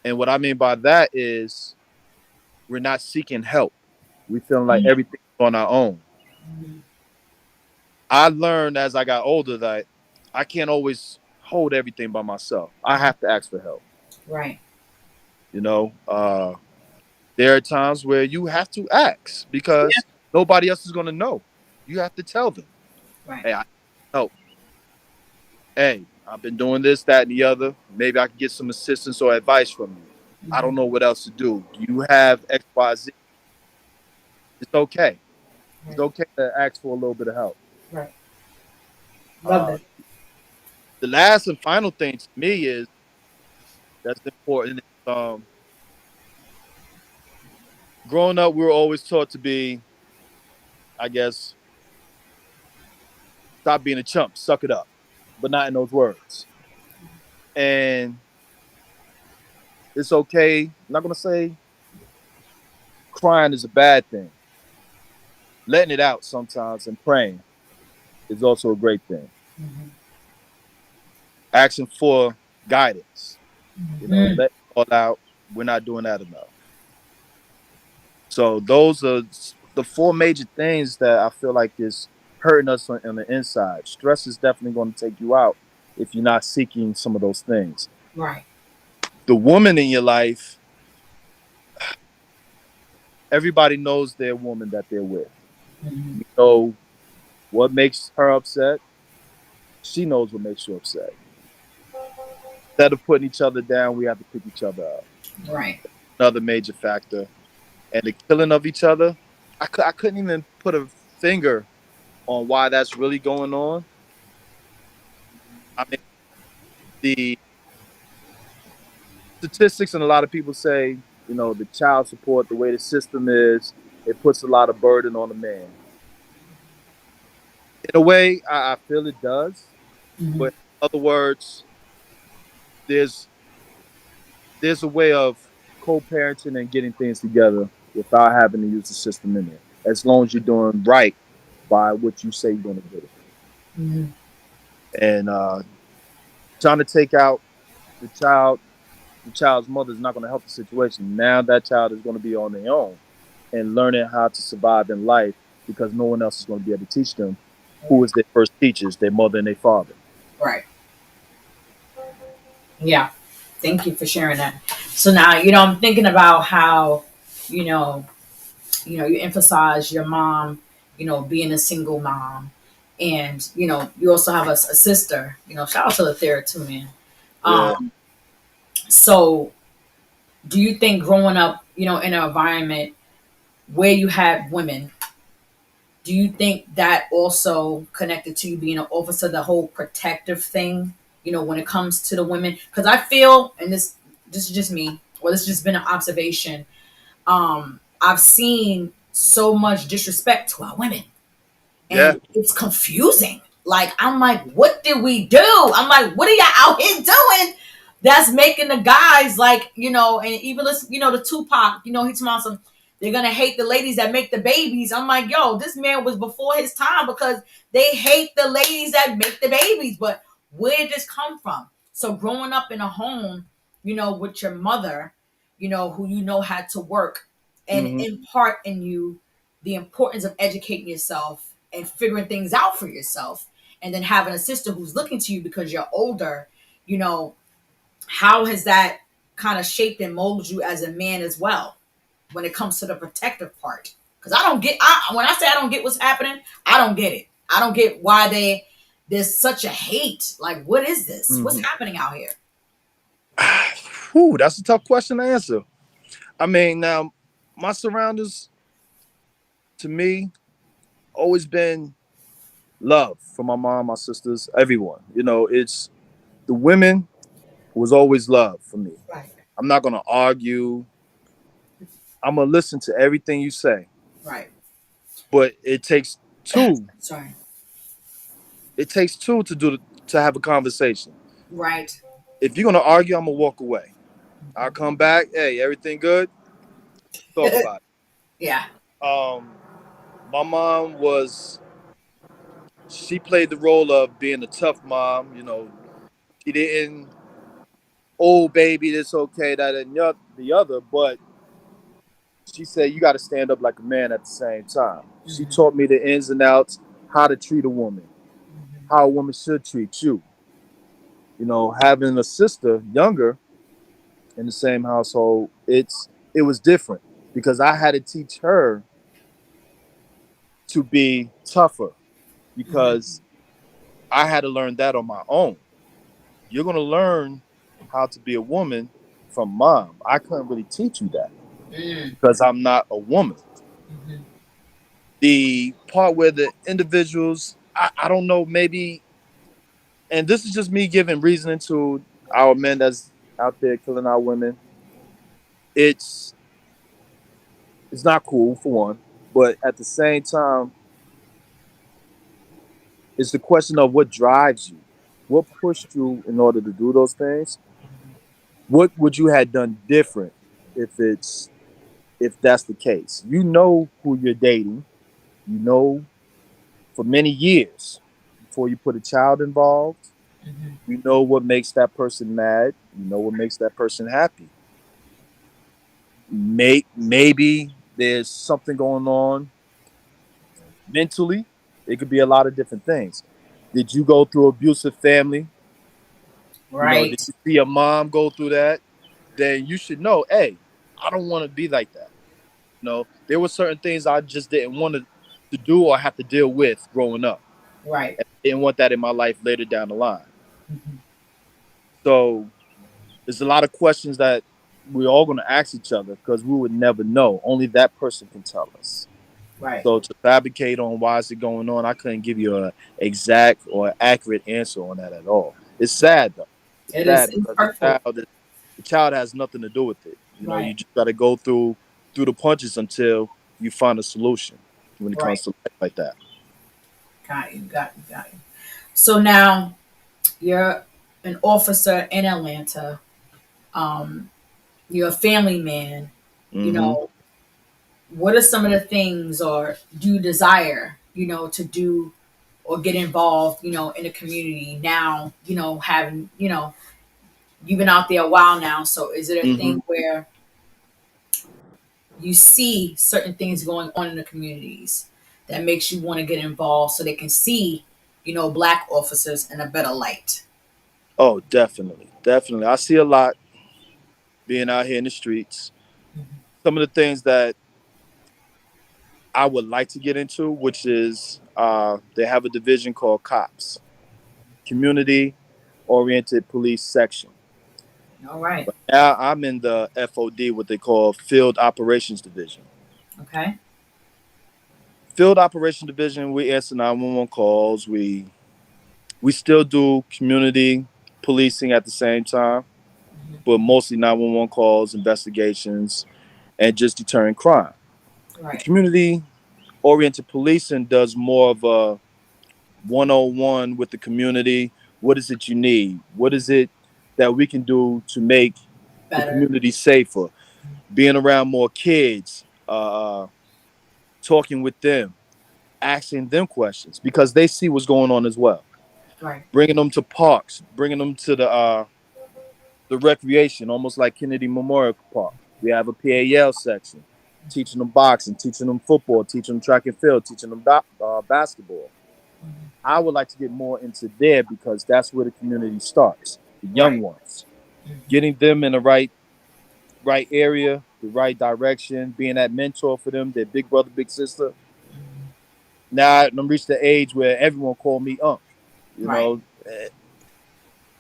Speaker 2: And what I mean by that is we're not seeking help. We feeling like everything's on our own.
Speaker 1: Mhm.
Speaker 2: I learned as I got older that I can't always hold everything by myself. I have to ask for help.
Speaker 1: Right.
Speaker 2: You know, there are times where you have to ask
Speaker 1: Yeah.
Speaker 2: because nobody else is going to know. You have to tell them,
Speaker 1: Right.
Speaker 2: hey, I help. Hey, I've been doing this, that, and the other. Maybe I can get some assistance or advice from you. I don't know what else to do. You have X, Y, Z. It's okay. It's
Speaker 1: Right.
Speaker 2: okay to ask for a little bit of help.
Speaker 1: Right. Love
Speaker 2: Uh,
Speaker 1: that.
Speaker 2: the last and final thing to me is that's important. Growing up, we were always taught to be, I guess, stop being a chump, suck it up, but not in those words. And it's okay. I'm not gonna say crying is a bad thing. Letting it out sometimes and praying is also a great thing.
Speaker 1: Hmm.
Speaker 2: Asking for guidance,
Speaker 1: Hmm.
Speaker 2: let it all out. We're not doing that enough. So those are the four major things that I feel like is hurting us on the inside. Stress is definitely going to take you out if you're not seeking some of those things.
Speaker 1: Right.
Speaker 2: The woman in your life, everybody knows their woman that they're with.
Speaker 1: Hmm.
Speaker 2: You know what makes her upset. She knows what makes you upset. Instead of putting each other down, we have to pick each other up.
Speaker 1: Right.
Speaker 2: Another major factor. And the killing of each other, I couldn't even put a finger on why that's really going on. I mean, the statistics and a lot of people say, the child support, the way the system is, it puts a lot of burden on the man. In a way, I feel it does,
Speaker 1: Hmm.
Speaker 2: but in other words, there's there's a way of co-parenting and getting things together without having to use the system in it. As long as you're doing right by what you say you're going to do,
Speaker 1: Hmm.
Speaker 2: and trying to take out the child, the child's mother is not going to help the situation. Now that child is going to be on their own and learning how to survive in life because no one else is going to be able to teach them who is their first teachers, their mother and their father.
Speaker 1: Right. Yeah. Thank you for sharing that. So now, I'm thinking about how, you know, you emphasize your mom, being a single mom. And, you also have a sister, shout out to the Thera too, man.
Speaker 2: Yeah,
Speaker 1: Um, so do you think growing up, in an environment where you had women, do you think that also connected to you being an officer, the whole protective thing, when it comes to the women? Because I feel, and this is just me, or this has just been an observation. I've seen so much disrespect to our women,
Speaker 2: yeah,
Speaker 1: and it's confusing. Like, I'm like, what did we do? I'm like, what are y'all out here doing? That's making the guys like, and even listen, the Tupac, he's talking some. They're gonna hate the ladies that make the babies. I'm like, yo, this man was before his time because they hate the ladies that make the babies. But where did this come from? So growing up in a home, with your mother, who had to work and
Speaker 2: hmm
Speaker 1: impart in you the importance of educating yourself and figuring things out for yourself, and then having a sister who's looking to you because you're older, you know how has that kind of shaped and molded you as a man as well when it comes to the protective part? Because I don't get, when I say I don't get what's happening, I don't get it. I don't get why there's such a hate. Like, what is this? What's
Speaker 2: hmm
Speaker 1: happening out here?
Speaker 2: Whew, that's a tough question to answer. I mean, now my surroundings to me always been love for my mom, my sisters, everyone. It's the women was always love for me.
Speaker 1: Right.
Speaker 2: I'm not gonna argue. I'm gonna listen to everything you say,
Speaker 1: Right.
Speaker 2: but it takes two.
Speaker 1: Sorry.
Speaker 2: It takes two to have a conversation.
Speaker 1: Right.
Speaker 2: If you're gonna argue, I'm gonna walk away. I'll come back. Hey, everything good? Talk about
Speaker 1: Yeah.
Speaker 2: it. My mom was. She played the role of being a tough mom. She didn't. Oh, baby, it's okay. That and the other, but she said you got to stand up like a man at the same time. She
Speaker 1: Hmm.
Speaker 2: taught me the ins and outs, how to treat a woman, how a woman should treat you. Having a sister younger in the same household, it was different because I had to teach her to be tougher because I had to learn that on my own. You're gonna learn how to be a woman from mom. I couldn't really teach you that
Speaker 1: Mm,
Speaker 2: because I'm not a woman.
Speaker 1: mhm.
Speaker 2: The part where the individuals, I don't know, maybe, and this is just me giving reasoning to our men that's out there killing our women. It's it's not cool for one, but at the same time, it's the question of what drives you, what pushed you in order to do those things. What would you have done different if it's if that's the case? You know who you're dating. You know for many years before you put a child involved. You know what makes that person mad. You know what makes that person happy. Maybe there's something going on mentally. It could be a lot of different things. Did you go through abusive family? Did
Speaker 1: Right.
Speaker 2: you see your mom go through that? Then you should know, hey, I don't want to be like that. There were certain things I just didn't want to do or have to deal with growing up.
Speaker 1: Right.
Speaker 2: And I didn't want that in my life later down the line.
Speaker 1: Mhm.
Speaker 2: So there's a lot of questions that we're all going to ask each other because we would never know. Only that person can tell us.
Speaker 1: Right.
Speaker 2: So to fabricate on why is it going on, I couldn't give you an exact or accurate answer on that at all. It's sad though. It's
Speaker 1: It is.
Speaker 2: sad
Speaker 1: It's
Speaker 2: because
Speaker 1: hurtful.
Speaker 2: the child has nothing to do with it. You
Speaker 1: Right.
Speaker 2: just got to go through the punches until you find a solution when it
Speaker 1: Right.
Speaker 2: comes to life like that.
Speaker 1: Got you. Got you. Got you. So now you're an officer in Atlanta. Um, you're a family man. You
Speaker 2: Hmm.
Speaker 1: know, what are some of the things or do you desire, to do or get involved, in the community now, having, you've been out there a while now. So is it a
Speaker 2: Hmm.
Speaker 1: thing where you see certain things going on in the communities that makes you want to get involved so they can see, black officers in a better light?
Speaker 2: Oh, definitely, definitely. I see a lot being out here in the streets. Some of the things that I would like to get into, which is they have a division called COPS, Community Oriented Police Section.
Speaker 1: All right.
Speaker 2: But now I'm in the FOD, what they call Field Operations Division.
Speaker 1: Okay.
Speaker 2: Field Operations Division, we answer 911 calls. We still do community policing at the same time, but mostly 911 calls, investigations, and just deterring crime. The
Speaker 1: Right.
Speaker 2: community oriented policing does more of a 101 with the community. What is it you need? What is it that we can do to make the
Speaker 1: Better.
Speaker 2: community safer? Being around more kids, talking with them, asking them questions because they see what's going on as well.
Speaker 1: Right.
Speaker 2: Bringing them to parks, bringing them to the recreation, almost like Kennedy Memorial Park. We have a PAL section, teaching them boxing, teaching them football, teaching them track and field, teaching them basketball. I would like to get more into there because that's where the community starts. The young
Speaker 1: Right.
Speaker 2: ones, getting them in the right area, the right direction, being that mentor for them, their big brother, big sister. Now I'm reached the age where everyone call me Unc. You
Speaker 1: Right.
Speaker 2: know,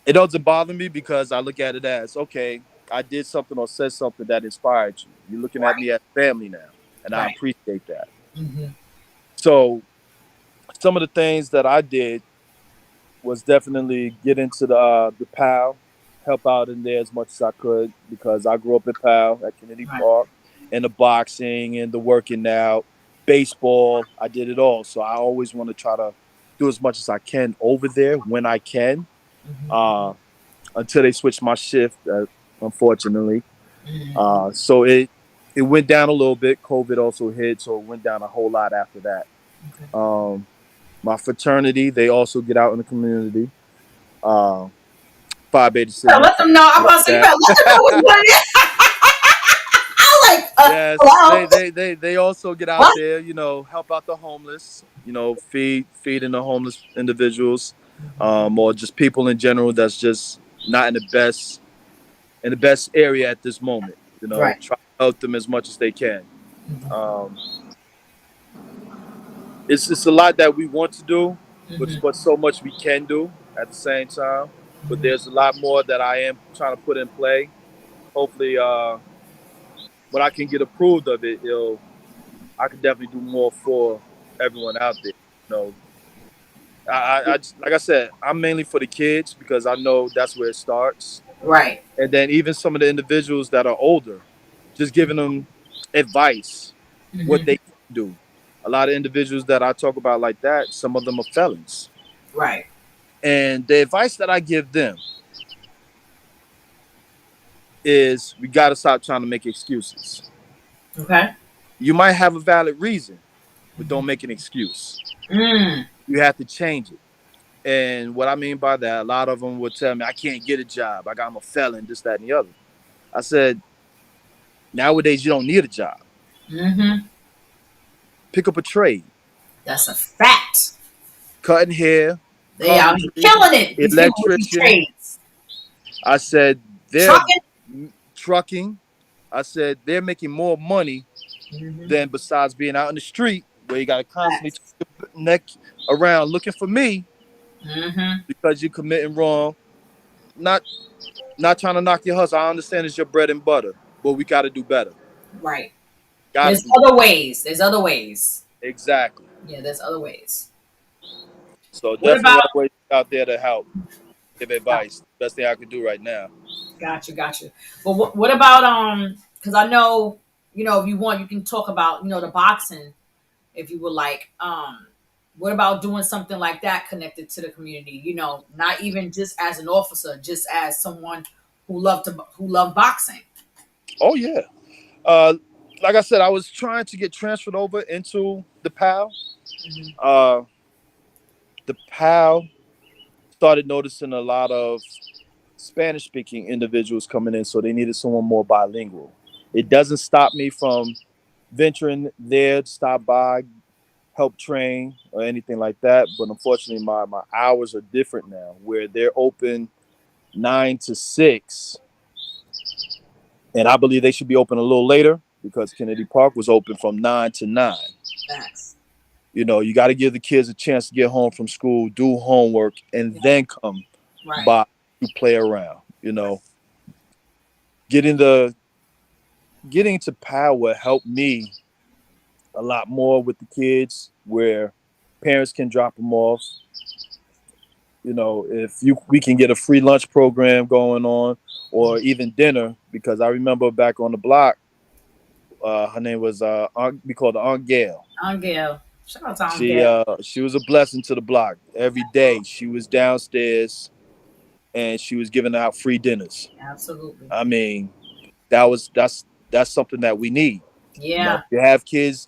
Speaker 2: it doesn't bother me because I look at it as okay, I did something or said something that inspired you. You're looking at
Speaker 1: Right.
Speaker 2: me as family now, and I
Speaker 1: Right.
Speaker 2: appreciate that.
Speaker 1: Mm-hmm.
Speaker 2: So some of the things that I did was definitely get into the PAL, help out in there as much as I could because I grew up in PAL at Kennedy
Speaker 1: Right.
Speaker 2: Park, and the boxing and the working out, baseball. I did it all, so I always want to try to do as much as I can over there when I can. Uh, until they switched my shift, unfortunately. So it went down a little bit. COVID also hit, so it went down a whole lot after that. Um, my fraternity, they also get out in the community. Uh, Phi Beta
Speaker 1: You better
Speaker 2: Sigma,
Speaker 1: let them know. I'm
Speaker 2: like
Speaker 1: about to say you
Speaker 2: that.
Speaker 1: better let them know what's going on. I'm like,
Speaker 2: Yes,
Speaker 1: hello.
Speaker 2: they also get out
Speaker 1: What?
Speaker 2: there, help out the homeless, feeding the homeless individuals, or just people in general that's just not in the best. in the best area at this moment. You know,
Speaker 1: Right.
Speaker 2: try to help them as much as they can. Um, it's a lot that we want to do, but so much we can do at the same time. But there's a lot more that I am trying to put in play. Hopefully, when I can get approved of it, I can definitely do more for everyone out there. You know, like I said, I'm mainly for the kids because I know that's where it starts,
Speaker 1: Right.
Speaker 2: and then even some of the individuals that are older, just giving them advice what
Speaker 1: Hmm.
Speaker 2: they can do. A lot of individuals that I talk about like that, some of them are felons,
Speaker 1: Right.
Speaker 2: and the advice that I give them is we got to stop trying to make excuses.
Speaker 1: Okay.
Speaker 2: You might have a valid reason, but don't make an excuse.
Speaker 1: Mm.
Speaker 2: You have to change it. And what I mean by that, a lot of them would tell me, I can't get a job. I'm a felon, this, that, and the other. I said, nowadays, you don't need a job.
Speaker 1: Hmm.
Speaker 2: Pick up a trade,
Speaker 1: That's a fact.
Speaker 2: cutting hair,
Speaker 1: They out here
Speaker 2: carpentry,
Speaker 1: killing it. These people with these
Speaker 2: electrician.
Speaker 1: trades.
Speaker 2: I said, they're
Speaker 1: Trucking.
Speaker 2: trucking. I said, they're making more money
Speaker 1: Hmm.
Speaker 2: than besides being out in the street where you got to constantly
Speaker 1: Facts.
Speaker 2: turn your neck around looking for me
Speaker 1: Hmm.
Speaker 2: because you're committing wrong. Not not trying to knock your hustle. I understand it's your bread and butter, but we got to do better.
Speaker 1: Right.
Speaker 2: Got to
Speaker 1: There's
Speaker 2: do better.
Speaker 1: other ways. There's other ways.
Speaker 2: Exactly.
Speaker 1: Yeah, there's other ways.
Speaker 2: So
Speaker 1: What
Speaker 2: definitely
Speaker 1: about?
Speaker 2: always out there to help, give advice. Best thing I could do right now.
Speaker 1: Gotcha, gotcha. But what about because I know, if you want you can talk about, the boxing if you would like. What about doing something like that connected to the community? Not even just as an officer, just as someone who loved boxing.
Speaker 2: Oh yeah. Uh, like I said, I was trying to get transferred over into the PAL.
Speaker 1: Hmm.
Speaker 2: Uh, the PAL started noticing a lot of Spanish speaking individuals coming in, so they needed someone more bilingual. It doesn't stop me from venturing there to stop by, help train, or anything like that. But unfortunately, my hours are different now, where they're open 9 to 6, and I believe they should be open a little later because Kennedy Park was open from 9 to 9.
Speaker 1: Facts.
Speaker 2: You know, you got to give the kids a chance to get home from school, do homework, and
Speaker 1: Yeah.
Speaker 2: then come
Speaker 1: Right.
Speaker 2: by to play around. Getting the getting to power helped me a lot more with the kids, where parents can drop them off. If we can get a free lunch program going on, or even dinner, because I remember back on the block, her name was we called her Aunt Gail.
Speaker 1: Aunt Gail. Shout out to Aunt
Speaker 2: She
Speaker 1: Gail.
Speaker 2: uh, she was a blessing to the block. Every day she was downstairs and she was giving out free dinners.
Speaker 1: Absolutely.
Speaker 2: I mean, that's something that we need.
Speaker 1: Yeah.
Speaker 2: You have kids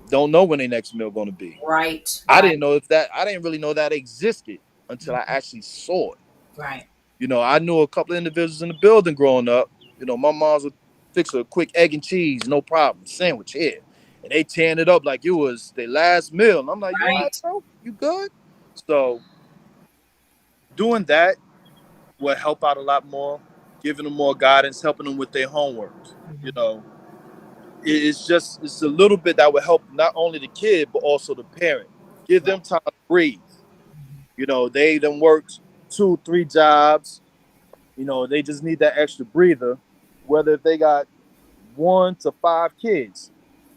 Speaker 2: don't know when their next meal going to be.
Speaker 1: Right.
Speaker 2: I
Speaker 1: Right.
Speaker 2: didn't know if that. I didn't really know that existed until I
Speaker 1: Mhm.
Speaker 2: actually saw it.
Speaker 1: Right.
Speaker 2: I knew a couple of individuals in the building growing up. My mom's would fix a quick egg and cheese, no problem, sandwich here, and they tearing it up like it was their last meal. And I'm like, you all right,
Speaker 1: Right.
Speaker 2: bro? You good? So doing that will help out a lot more, giving them more guidance, helping them with their homework. You
Speaker 1: Mhm.
Speaker 2: know, it's a little bit that will help not only the kid but also the parent. Give
Speaker 1: Right.
Speaker 2: them time to breathe. They done worked 2, 3 jobs. They just need that extra breather. Whether if they got 1 to 5 kids,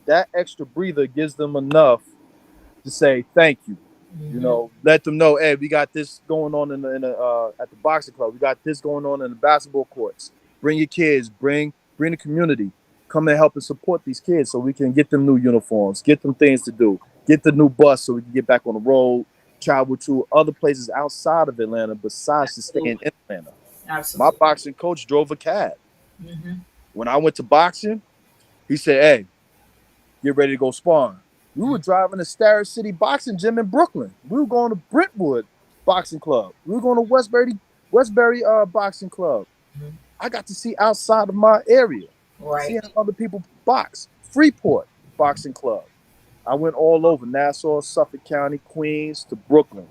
Speaker 2: that extra breather gives them enough to say thank you.
Speaker 1: Mhm.
Speaker 2: Let them know, hey, we got this going on at the boxing club. We got this going on in the basketball courts. Bring your kids. Bring the community. Come and help and support these kids so we can get them new uniforms, get them things to do, get the new bus so we can get back on the road, travel to other places outside of Atlanta besides just staying
Speaker 1: Absolutely.
Speaker 2: in Atlanta. My
Speaker 1: Absolutely.
Speaker 2: boxing coach drove a cab.
Speaker 1: Hmm.
Speaker 2: When I went to boxing, he said, hey, get ready to go sparring. We were driving to Starrett City Boxing Gym in Brooklyn. We were going to Brentwood Boxing Club. We were going to Westbury Boxing Club. I got to see outside of my area,
Speaker 1: Right.
Speaker 2: seeing other people box. Freeport Boxing Club. I went all over Nassau, Suffolk County, Queens to Brooklyn.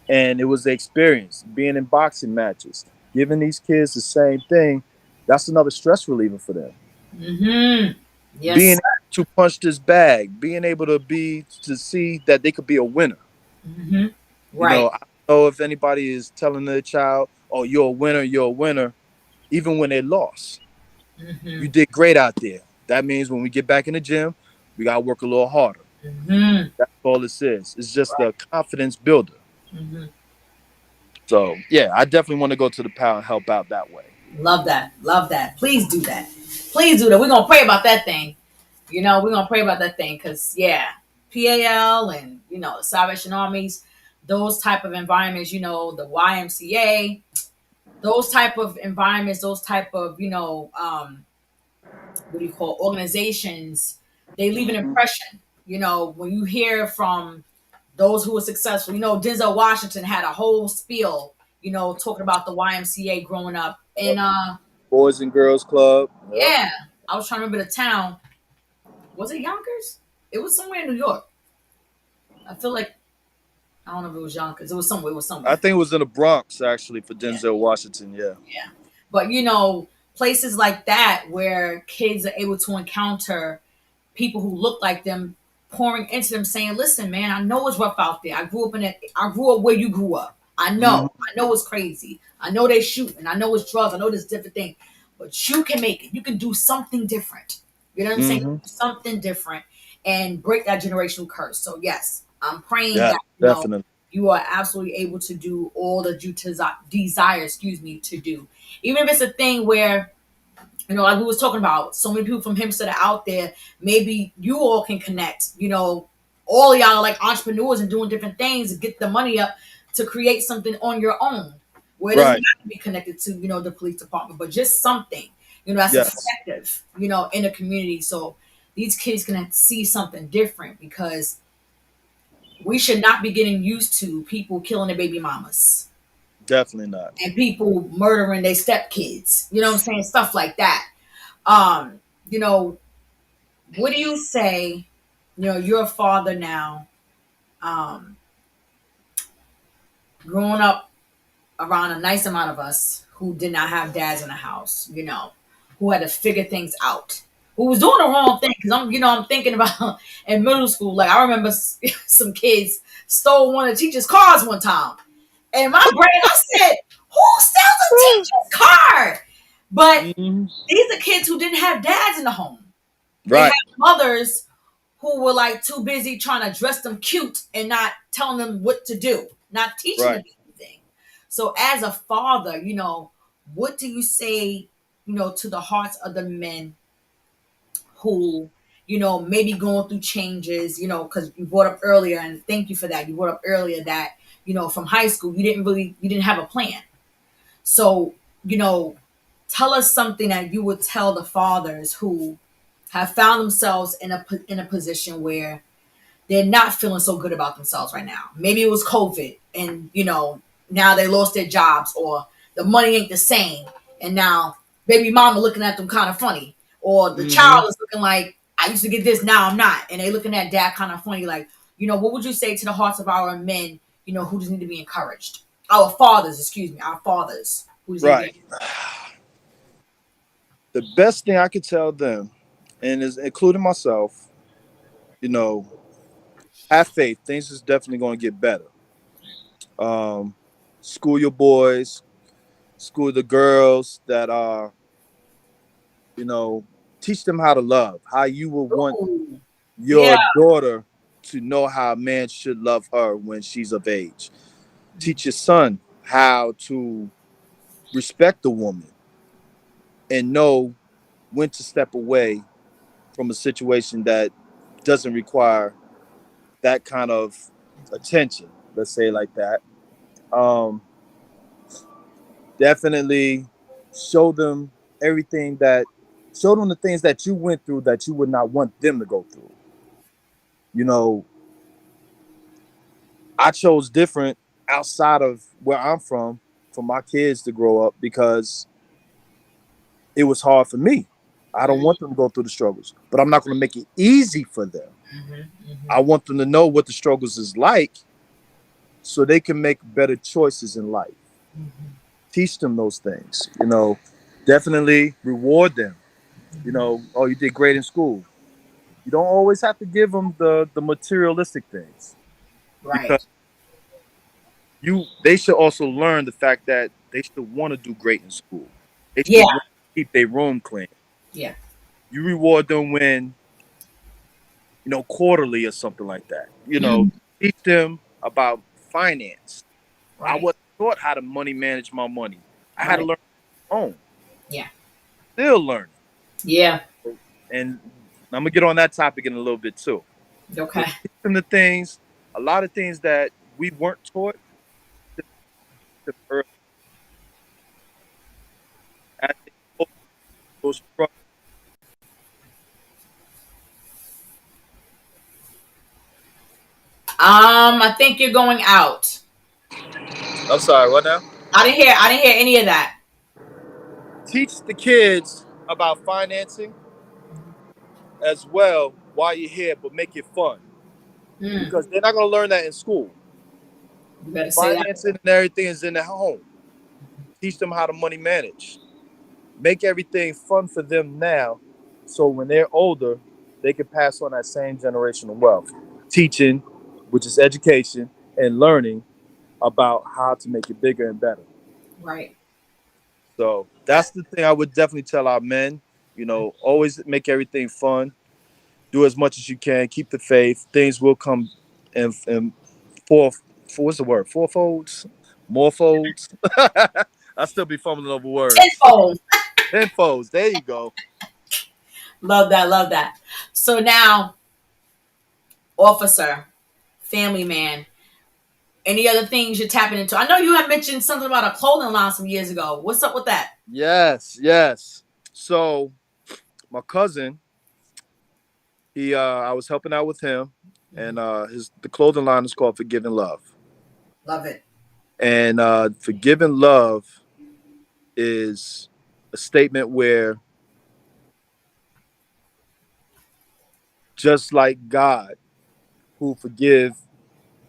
Speaker 2: And it was the experience being in boxing matches. giving these kids the same thing, that's another stress reliever for them.
Speaker 1: Mm-hmm.
Speaker 2: Being
Speaker 1: Yes.
Speaker 2: able to punch this bag, being able to see that they could be a winner.
Speaker 1: Mm-hmm.
Speaker 2: You
Speaker 1: Right.
Speaker 2: know, I don't know if anybody is telling their child, "Oh, you're a winner, you're a winner," even when they lost.
Speaker 1: Mm-hmm.
Speaker 2: You did great out there. That means when we get back in the gym, we gotta work a little harder.
Speaker 1: Mm-hmm.
Speaker 2: That's all this is. It's just a confidence builder.
Speaker 1: Mm-hmm.
Speaker 2: So yeah, I definitely want to go to the PAL and help out that way.
Speaker 1: Love that. Love that. Please do that. Please do that. We're gonna pray about that thing. We're gonna pray about that thing because yeah, PAL and the Salvation Armies, those type of environments, the YMCA, those type of environments, those type of what do you call organizations, they leave an
Speaker 2: Mhm.
Speaker 1: impression. When you hear from those who were successful, Denzel Washington had a whole spiel, talking about the YMCA growing up.
Speaker 2: Yep.
Speaker 1: And
Speaker 2: Boys and Girls Club. Yep.
Speaker 1: yeah, I was trying to remember the town. Was it Yonkers? It was somewhere in New York. I feel like I don't know if it was Yonkers. It was somewhere. It was
Speaker 2: I
Speaker 1: somewhere.
Speaker 2: think it was in the Bronx actually for
Speaker 1: Yeah,
Speaker 2: Denzel Washington. Yeah.
Speaker 1: yeah. But places like that where kids are able to encounter people who look like them pouring into them saying, listen, man, I know it's rough out there. I grew up where you grew up.
Speaker 2: Hmm.
Speaker 1: I know it's crazy. I know they shoot and I know it's drugs. I know there's different things. But you can make it. You can do something different. You know what I'm saying?
Speaker 2: Hmm.
Speaker 1: Something different and break that generational curse. So yes, I'm praying
Speaker 2: Yeah,
Speaker 1: that,
Speaker 2: definitely.
Speaker 1: you are absolutely able to do all that you desire, to do. Even if it's a thing where like we was talking about, so many people from Hempstead are out there. Maybe you all can connect. All of y'all are like entrepreneurs and doing different things to get the money up to create something on your own, where it doesn't
Speaker 2: Right.
Speaker 1: have to be connected to the police department, but just something that's
Speaker 2: Yes.
Speaker 1: effective in a community. So these kids can see something different because we should not be getting used to people killing their baby mamas
Speaker 2: Definitely not.
Speaker 1: and people murdering their stepkids. You know what I'm saying? Stuff like that. Um, you know, what do you say? You're a father now, um, growing up around a nice amount of us who did not have dads in the house, who had to figure things out, who was doing the wrong thing. Because I'm thinking about in middle school, like I remember some kids stole one of the teacher's cars one time. And my brain, I said, who steals a teacher's car? But
Speaker 2: Hmm.
Speaker 1: these are kids who didn't have dads in the home. They had
Speaker 2: Right.
Speaker 1: mothers who were like too busy trying to dress them cute and not telling them what to do, not teaching them
Speaker 2: Right.
Speaker 1: anything. So as a father, what do you say, to the hearts of the men who, maybe going through changes, because you brought up earlier, and thank you for that. You brought up earlier that, from high school, you didn't have a plan. So, you know, tell us something that you would tell the fathers who have found themselves in a position where they're not feeling so good about themselves right now. Maybe it was COVID and now they lost their jobs or the money ain't the same and now baby mama looking at them kind of funny or the
Speaker 2: Hmm.
Speaker 1: child is looking like I used to get this, now I'm not, and they looking at dad kind of funny. Like, what would you say to the hearts of our men, who just need to be encouraged? Our fathers, excuse me, our fathers who just need to be
Speaker 2: Right. The best thing I could tell them, and is including myself, you know, have faith. Things is definitely going to get better. Um, School your boys, school the girls that are, you know, teach them how to love, how you would want
Speaker 1: Ooh, yeah.
Speaker 2: your daughter to know how a man should love her when she's of age. Teach your son how to respect a woman and know when to step away from a situation that doesn't require that kind of attention, let's say like that. Um, Definitely show them everything that, show them the things that you went through that you would not want them to go through. You know, I chose different outside of where I'm from for my kids to grow up because it was hard for me. I don't want them to go through the struggles, but I'm not going to make it easy for them.
Speaker 1: Mhm,
Speaker 2: I
Speaker 1: mhm,
Speaker 2: want them to know what the struggles is like so they can make better choices in life.
Speaker 1: mhm.
Speaker 2: Teach them those things. Definitely reward them. Oh, you did great in school. You don't always have to give them the materialistic things, because
Speaker 1: Right.
Speaker 2: they should also learn the fact that they should want to do great in school. They
Speaker 1: Yeah.
Speaker 2: should want to keep their room clean.
Speaker 1: Yeah.
Speaker 2: You reward them when, quarterly or something like that.
Speaker 1: Mhm.
Speaker 2: Teach them about finance. I
Speaker 1: Right.
Speaker 2: wasn't taught how to money manage my money. I had to
Speaker 1: Right.
Speaker 2: learn on my own.
Speaker 1: Yeah.
Speaker 2: Still learning.
Speaker 1: Yeah.
Speaker 2: And I'm gonna get on that topic in a little bit too.
Speaker 1: Okay.
Speaker 2: But teach them the things, a lot of things that we weren't taught early, as they go through those struggles.
Speaker 1: I think you're going out.
Speaker 2: I'm sorry, what now?
Speaker 1: I didn't hear any of that.
Speaker 2: Teach the kids about financing as well while you're here, but make it fun,
Speaker 1: Mm,
Speaker 2: because they're not gonna learn that in school.
Speaker 1: you better say that.
Speaker 2: Financing and everything is in the home. Teach them how to money manage. Make everything fun for them now, so when they're older, they can pass on that same generational wealth. Teaching, which is education, and learning about how to make it bigger and better.
Speaker 1: Right.
Speaker 2: So
Speaker 1: That.
Speaker 2: that's the thing I would definitely tell our men. Always make everything fun. Do as much as you can. Keep the faith. Things will come in four, what's the word? Four folds? More folds? I still be fumbling over words.
Speaker 1: Tenfold.
Speaker 2: Ten folds. There you go.
Speaker 1: Love that. Love that. So now, officer, family man, any other things you're tapping into? I know you had mentioned something about a clothing line some years ago. What's up with that?
Speaker 2: Yes, yes. So my cousin, I was helping out with him, and his the clothing line is called Forgiving Love.
Speaker 1: Love it.
Speaker 2: And Forgiving Love is a statement where, just like God, who forgive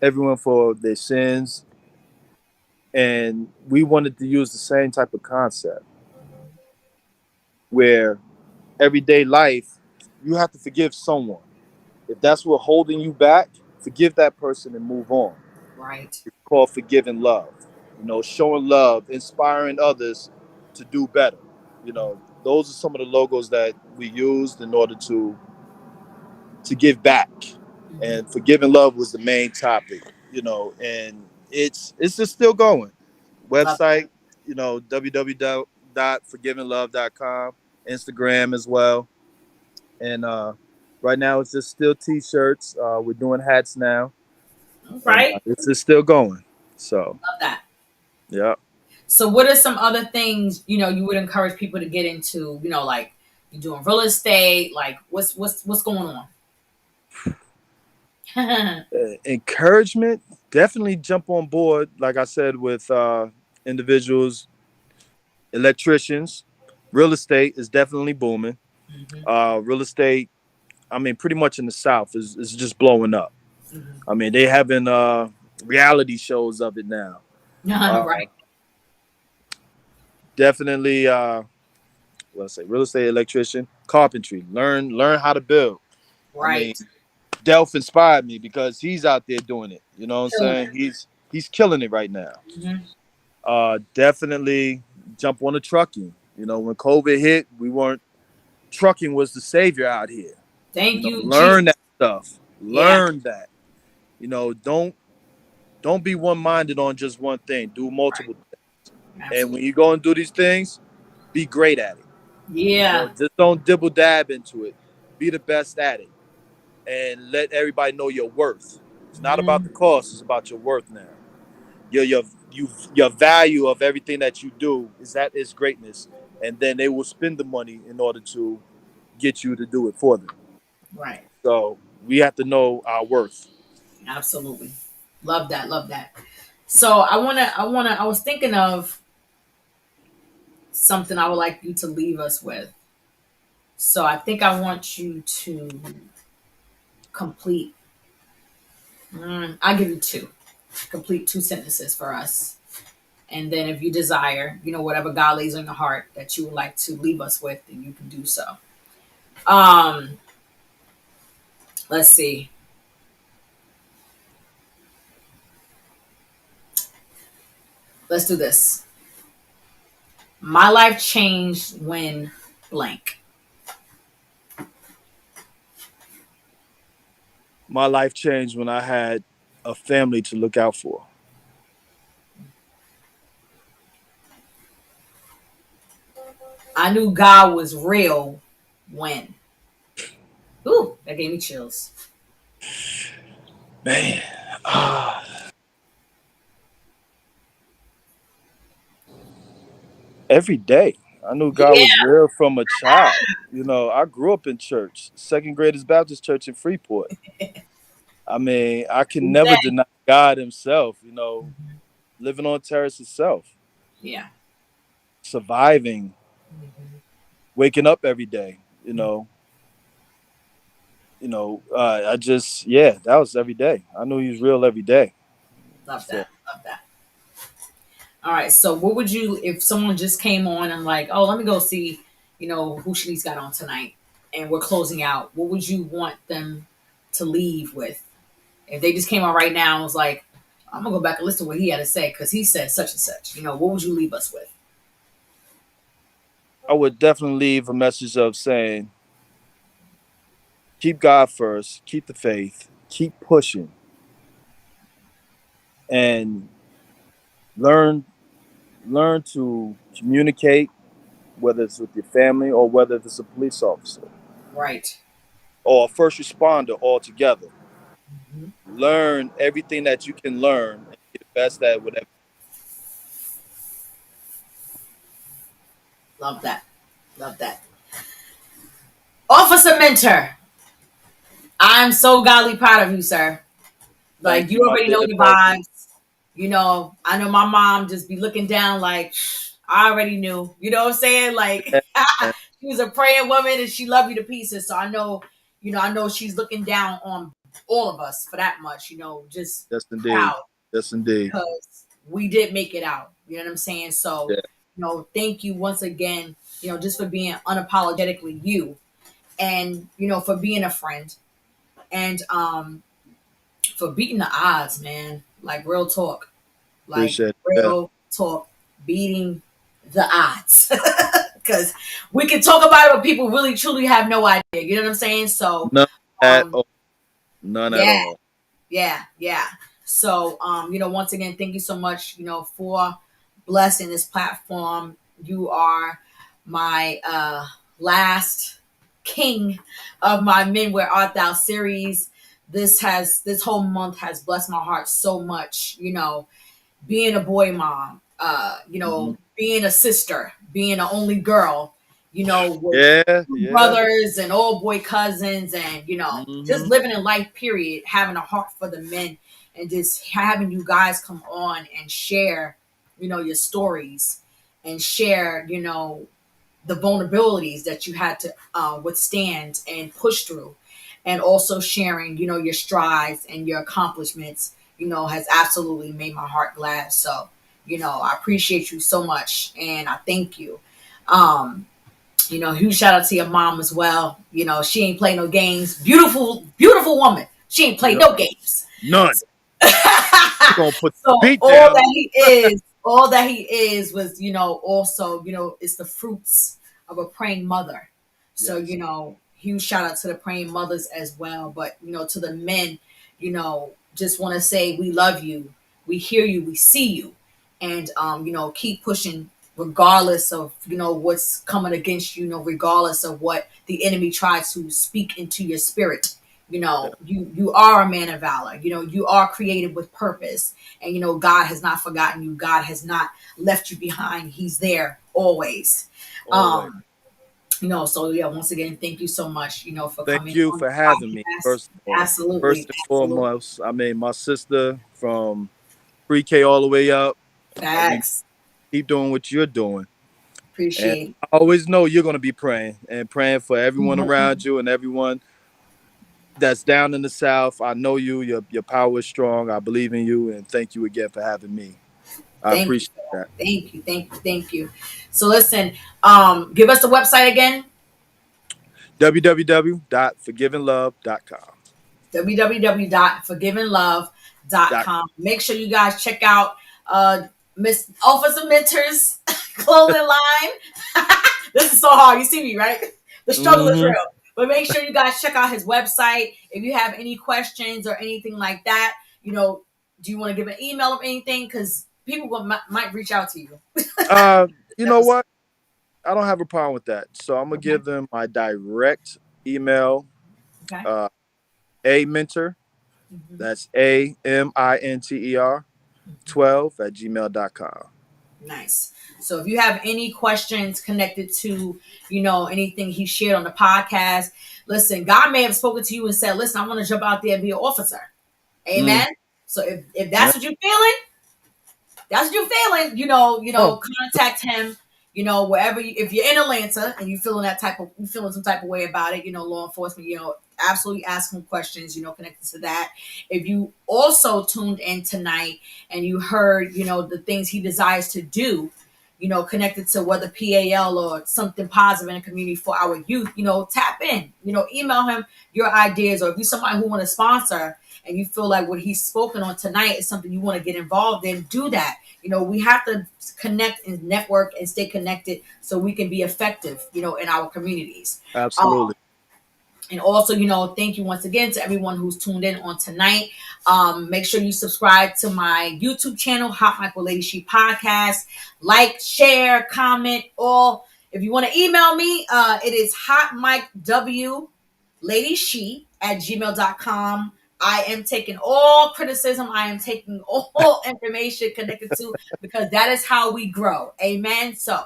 Speaker 2: everyone for their sins, and we wanted to use the same type of concept where everyday life, you have to forgive someone. If that's what holding you back, forgive that person and move on.
Speaker 1: Right.
Speaker 2: It's called Forgiving Love. Showing love, inspiring others to do better. Those are some of the logos that we used in order to give back.
Speaker 1: Mm-hmm.
Speaker 2: And Forgiving Love was the main topic. And it's just still going.
Speaker 1: Love
Speaker 2: Website, www.forgivinglove.com, Instagram as well. And right now it's just still t-shirts. We're doing hats now,
Speaker 1: it.
Speaker 2: and
Speaker 1: Right.
Speaker 2: it's just still going. So
Speaker 1: Love that.
Speaker 2: yeah.
Speaker 1: So, what are some other things you would encourage people to get into? Like you doing real estate. Like, what's going on?
Speaker 2: Encouragement, definitely jump on board, like I said, with individuals, electricians. Real estate is definitely booming.
Speaker 1: Hmm.
Speaker 2: Real estate, I mean, pretty much in the South is just blowing up.
Speaker 1: Hmm.
Speaker 2: I mean, they having reality shows of it now. Uh,
Speaker 1: Right.
Speaker 2: Definitely, let's say real estate, electrician, carpentry. Learn how to build. I mean,
Speaker 1: Right.
Speaker 2: Delph inspired me because he's out there doing it. You know what I'm
Speaker 1: Killing
Speaker 2: saying? He's killing it right now.
Speaker 1: it. Hmm.
Speaker 2: Definitely jump on the trucking. When COVID hit, we weren't trucking was the savior out here.
Speaker 1: Thank you,
Speaker 2: Learn that
Speaker 1: Jesus.
Speaker 2: stuff.
Speaker 1: Yeah.
Speaker 2: Learn that. Don't be one minded on just one thing. Do
Speaker 1: Right.
Speaker 2: multiple things. And when
Speaker 1: Absolutely.
Speaker 2: you go and do these things, be great at it.
Speaker 1: Yeah.
Speaker 2: Just don't dibble dab into it. Be the best at it, and let everybody know your worth. It's not about
Speaker 1: Hmm.
Speaker 2: the cost; it's about your worth now. Your your value of everything that you do is at its greatness, and then they will spend the money in order to get you to do it for them.
Speaker 1: Right.
Speaker 2: So we have to know our worth.
Speaker 1: Absolutely. Love that. Love that. So I was thinking of something I would like you to leave us with. So I think I want you to complete. I'll give you two. Complete two sentences for us. And then if you desire, whatever God lays on your heart that you would like to leave us with, then you can do so. Um, let's see. Let's do this. My life changed when blank.
Speaker 2: My life changed when I had a family to look out for.
Speaker 1: I knew God was real when. Ooh, that gave me chills.
Speaker 2: Man, every day. I knew God
Speaker 1: Yeah,
Speaker 2: was real from a child. I grew up in church, Second Greatest Baptist Church in Freeport. I mean, I can never
Speaker 1: exactly.
Speaker 2: deny God Himself. Living on terrace itself,
Speaker 1: Yeah.
Speaker 2: surviving,
Speaker 1: Mhm.
Speaker 2: waking up every day. I just yeah, that was every day. I knew He was real every day.
Speaker 1: Love
Speaker 2: So
Speaker 1: that. Love that. All right. So, what would you, if someone just came on and like, oh, let me go see, who Shanice got on tonight, and we're closing out. What would you want them to leave with? If they just came on right now and was like, I'm gonna go back and listen to what he had to say because he said such and such. What would you leave us with?
Speaker 2: I would definitely leave a message of saying, keep God first, keep the faith, keep pushing, and learn learn to communicate, whether it's with your family or whether it's a police officer
Speaker 1: Right.
Speaker 2: or a first responder altogether.
Speaker 1: Mhm.
Speaker 2: Learn everything that you can learn and be the best at whatever.
Speaker 1: Love that. Love that. Officer Mentor, I'm so godly proud of you, sir. Like
Speaker 2: Thank
Speaker 1: you
Speaker 2: you, my
Speaker 1: already know
Speaker 2: dear.
Speaker 1: the
Speaker 2: Thank you.
Speaker 1: vibes. I know my mom just be looking down like I already knew. You know what I'm saying? Like
Speaker 2: Yeah, man.
Speaker 1: she was a praying woman and she loved you to pieces. So I know she's looking down on all of us for that much. Just
Speaker 2: Yes, indeed.
Speaker 1: proud
Speaker 2: Yes, indeed.
Speaker 1: because we did make it out. You know what I'm saying? So
Speaker 2: Yeah,
Speaker 1: thank you once again. Just for being unapologetically you, and for being a friend, and for beating the odds, man. Like real talk. Like
Speaker 2: appreciate it. Yeah.
Speaker 1: real talk, beating the odds. Because we can talk about it, but people really truly have no idea. You know what I'm saying? So,
Speaker 2: None at
Speaker 1: um,
Speaker 2: all. None at
Speaker 1: yeah,
Speaker 2: all.
Speaker 1: yeah. So, once again, thank you so much, for blessing this platform. You are my last king of my Men Where Art Thou series. This whole month has blessed my heart so much, being a boy mom,
Speaker 2: Hmm.
Speaker 1: being a sister, being an only girl, with
Speaker 2: Yeah,
Speaker 1: two
Speaker 2: yeah.
Speaker 1: brothers and old boy cousins, and just
Speaker 2: Hmm.
Speaker 1: living in life. Period. Having a heart for the men, and just having you guys come on and share, your stories, and share, the vulnerabilities that you had to withstand and push through, and also sharing your strides and your accomplishments, has absolutely made my heart glad. So I appreciate you so much and I thank you. Huge shout out to your mom as well. She ain't play no games. Beautiful woman. She ain't play
Speaker 2: Yeah.
Speaker 1: no games.
Speaker 2: None. We're gonna put the
Speaker 1: So
Speaker 2: beat down.
Speaker 1: all that he is was, also, it's the fruits of a praying mother. So,
Speaker 2: Yes.
Speaker 1: huge shout out to the praying mothers as well. But, to the men, just want to say we love you, we hear you, we see you, and keep pushing regardless of what's coming against you, regardless of what the enemy tries to speak into your spirit.
Speaker 2: Yeah.
Speaker 1: You are a man of valor. You are created with purpose, and God has not forgotten you. God has not left you behind. He's there always.
Speaker 2: Always.
Speaker 1: um so yeah, once again, thank you so much, for
Speaker 2: Thank
Speaker 1: coming
Speaker 2: you
Speaker 1: on
Speaker 2: for
Speaker 1: the
Speaker 2: having me.
Speaker 1: podcast.
Speaker 2: First of all,
Speaker 1: Absolutely,
Speaker 2: first and
Speaker 1: absolutely.
Speaker 2: foremost, I mean my sister from pre-K all the way up. We
Speaker 1: Facts.
Speaker 2: keep doing what you're doing, and
Speaker 1: Appreciate.
Speaker 2: I always know you're gonna be praying and praying for everyone
Speaker 1: Mhm.
Speaker 2: around you and everyone that's down in the South. I know you. Your power is strong. I believe in you, and thank you again for having me. I
Speaker 1: Thank you.
Speaker 2: appreciate that.
Speaker 1: Thank you. Thank you. Thank you. So listen, give us the website again.
Speaker 2: www.forgivinglove.com. Doc.
Speaker 1: www.forgivenlove.com. Make sure you guys check out Miss Officer Mentor's clothing line. This is so hard. You see me, right? The struggle is
Speaker 2: Mm-hmm.
Speaker 1: real. But make sure you guys check out his website. If you have any questions or anything like that, do you want to give an email or anything? Because people might reach out to you.
Speaker 2: You know what? I don't have a problem with that. So I'm gonna
Speaker 1: Okay.
Speaker 2: give them my direct email.
Speaker 1: Okay.
Speaker 2: Uh, a mentor.
Speaker 1: Mhm.
Speaker 2: That's AMINTER 12 at gmail.com.
Speaker 1: Nice. So if you have any questions connected to, anything he shared on the podcast, listen, God may have spoken to you and said, listen, I want to jump out there and be an officer.
Speaker 2: Mm.
Speaker 1: Amen. So if
Speaker 2: Yeah.
Speaker 1: that's what you're feeling, that's what you're feeling,
Speaker 2: Oh,
Speaker 1: contact him, wherever if you're in Atlanta and you feeling some type of way about it, law enforcement, absolutely ask him questions, connected to that. If you also tuned in tonight and you heard, the things he desires to do, connected to whether PAL or something positive in the community for our youth, tap in, email him your ideas, or if you're somebody who want to sponsor and you feel like what he's spoken on tonight is something you want to get involved in, do that. We have to connect and network and stay connected so we can be effective, in our communities. Um,
Speaker 2: absolutely.
Speaker 1: and also, thank you once again to everyone who's tuned in on tonight. Make sure you subscribe to my YouTube channel, Hot Mic with Lady She Podcast. Like, share, comment, all. If you want to email me, it is hotmicw Lady She at gmail.com. I am taking all criticism. I am taking all information connected to, because that is how we grow. Amen. So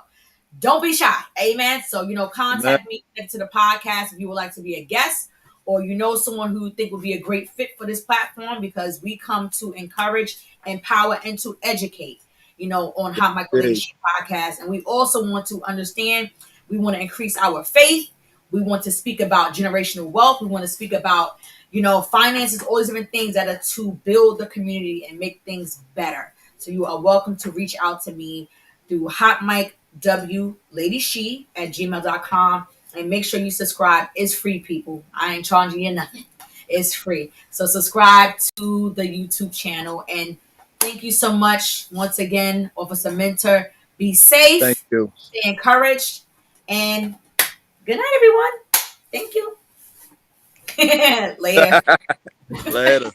Speaker 1: don't be shy. Amen. So,
Speaker 2: Amen.
Speaker 1: contact me to the podcast if you would like to be a guest, or someone who you think would be a great fit for this platform, because we come to encourage, empower, and to educate, on How Michael
Speaker 2: Hey,
Speaker 1: Leadership Podcast. And we also want to understand, we want to increase our faith. We want to speak about generational wealth. We want to speak about, finances, all these different things that are to build the community and make things better. So you are welcome to reach out to me through Hot Mic W Lady She at gmail.com. And make sure you subscribe. It's free, people. I ain't charging you nothing. It's free. So subscribe to the YouTube channel. And thank you so much once again, Officer Mentor. Be
Speaker 2: thank
Speaker 1: safe,
Speaker 2: you.
Speaker 1: stay encouraged, and good night, everyone. Thank you. Later.
Speaker 2: Later.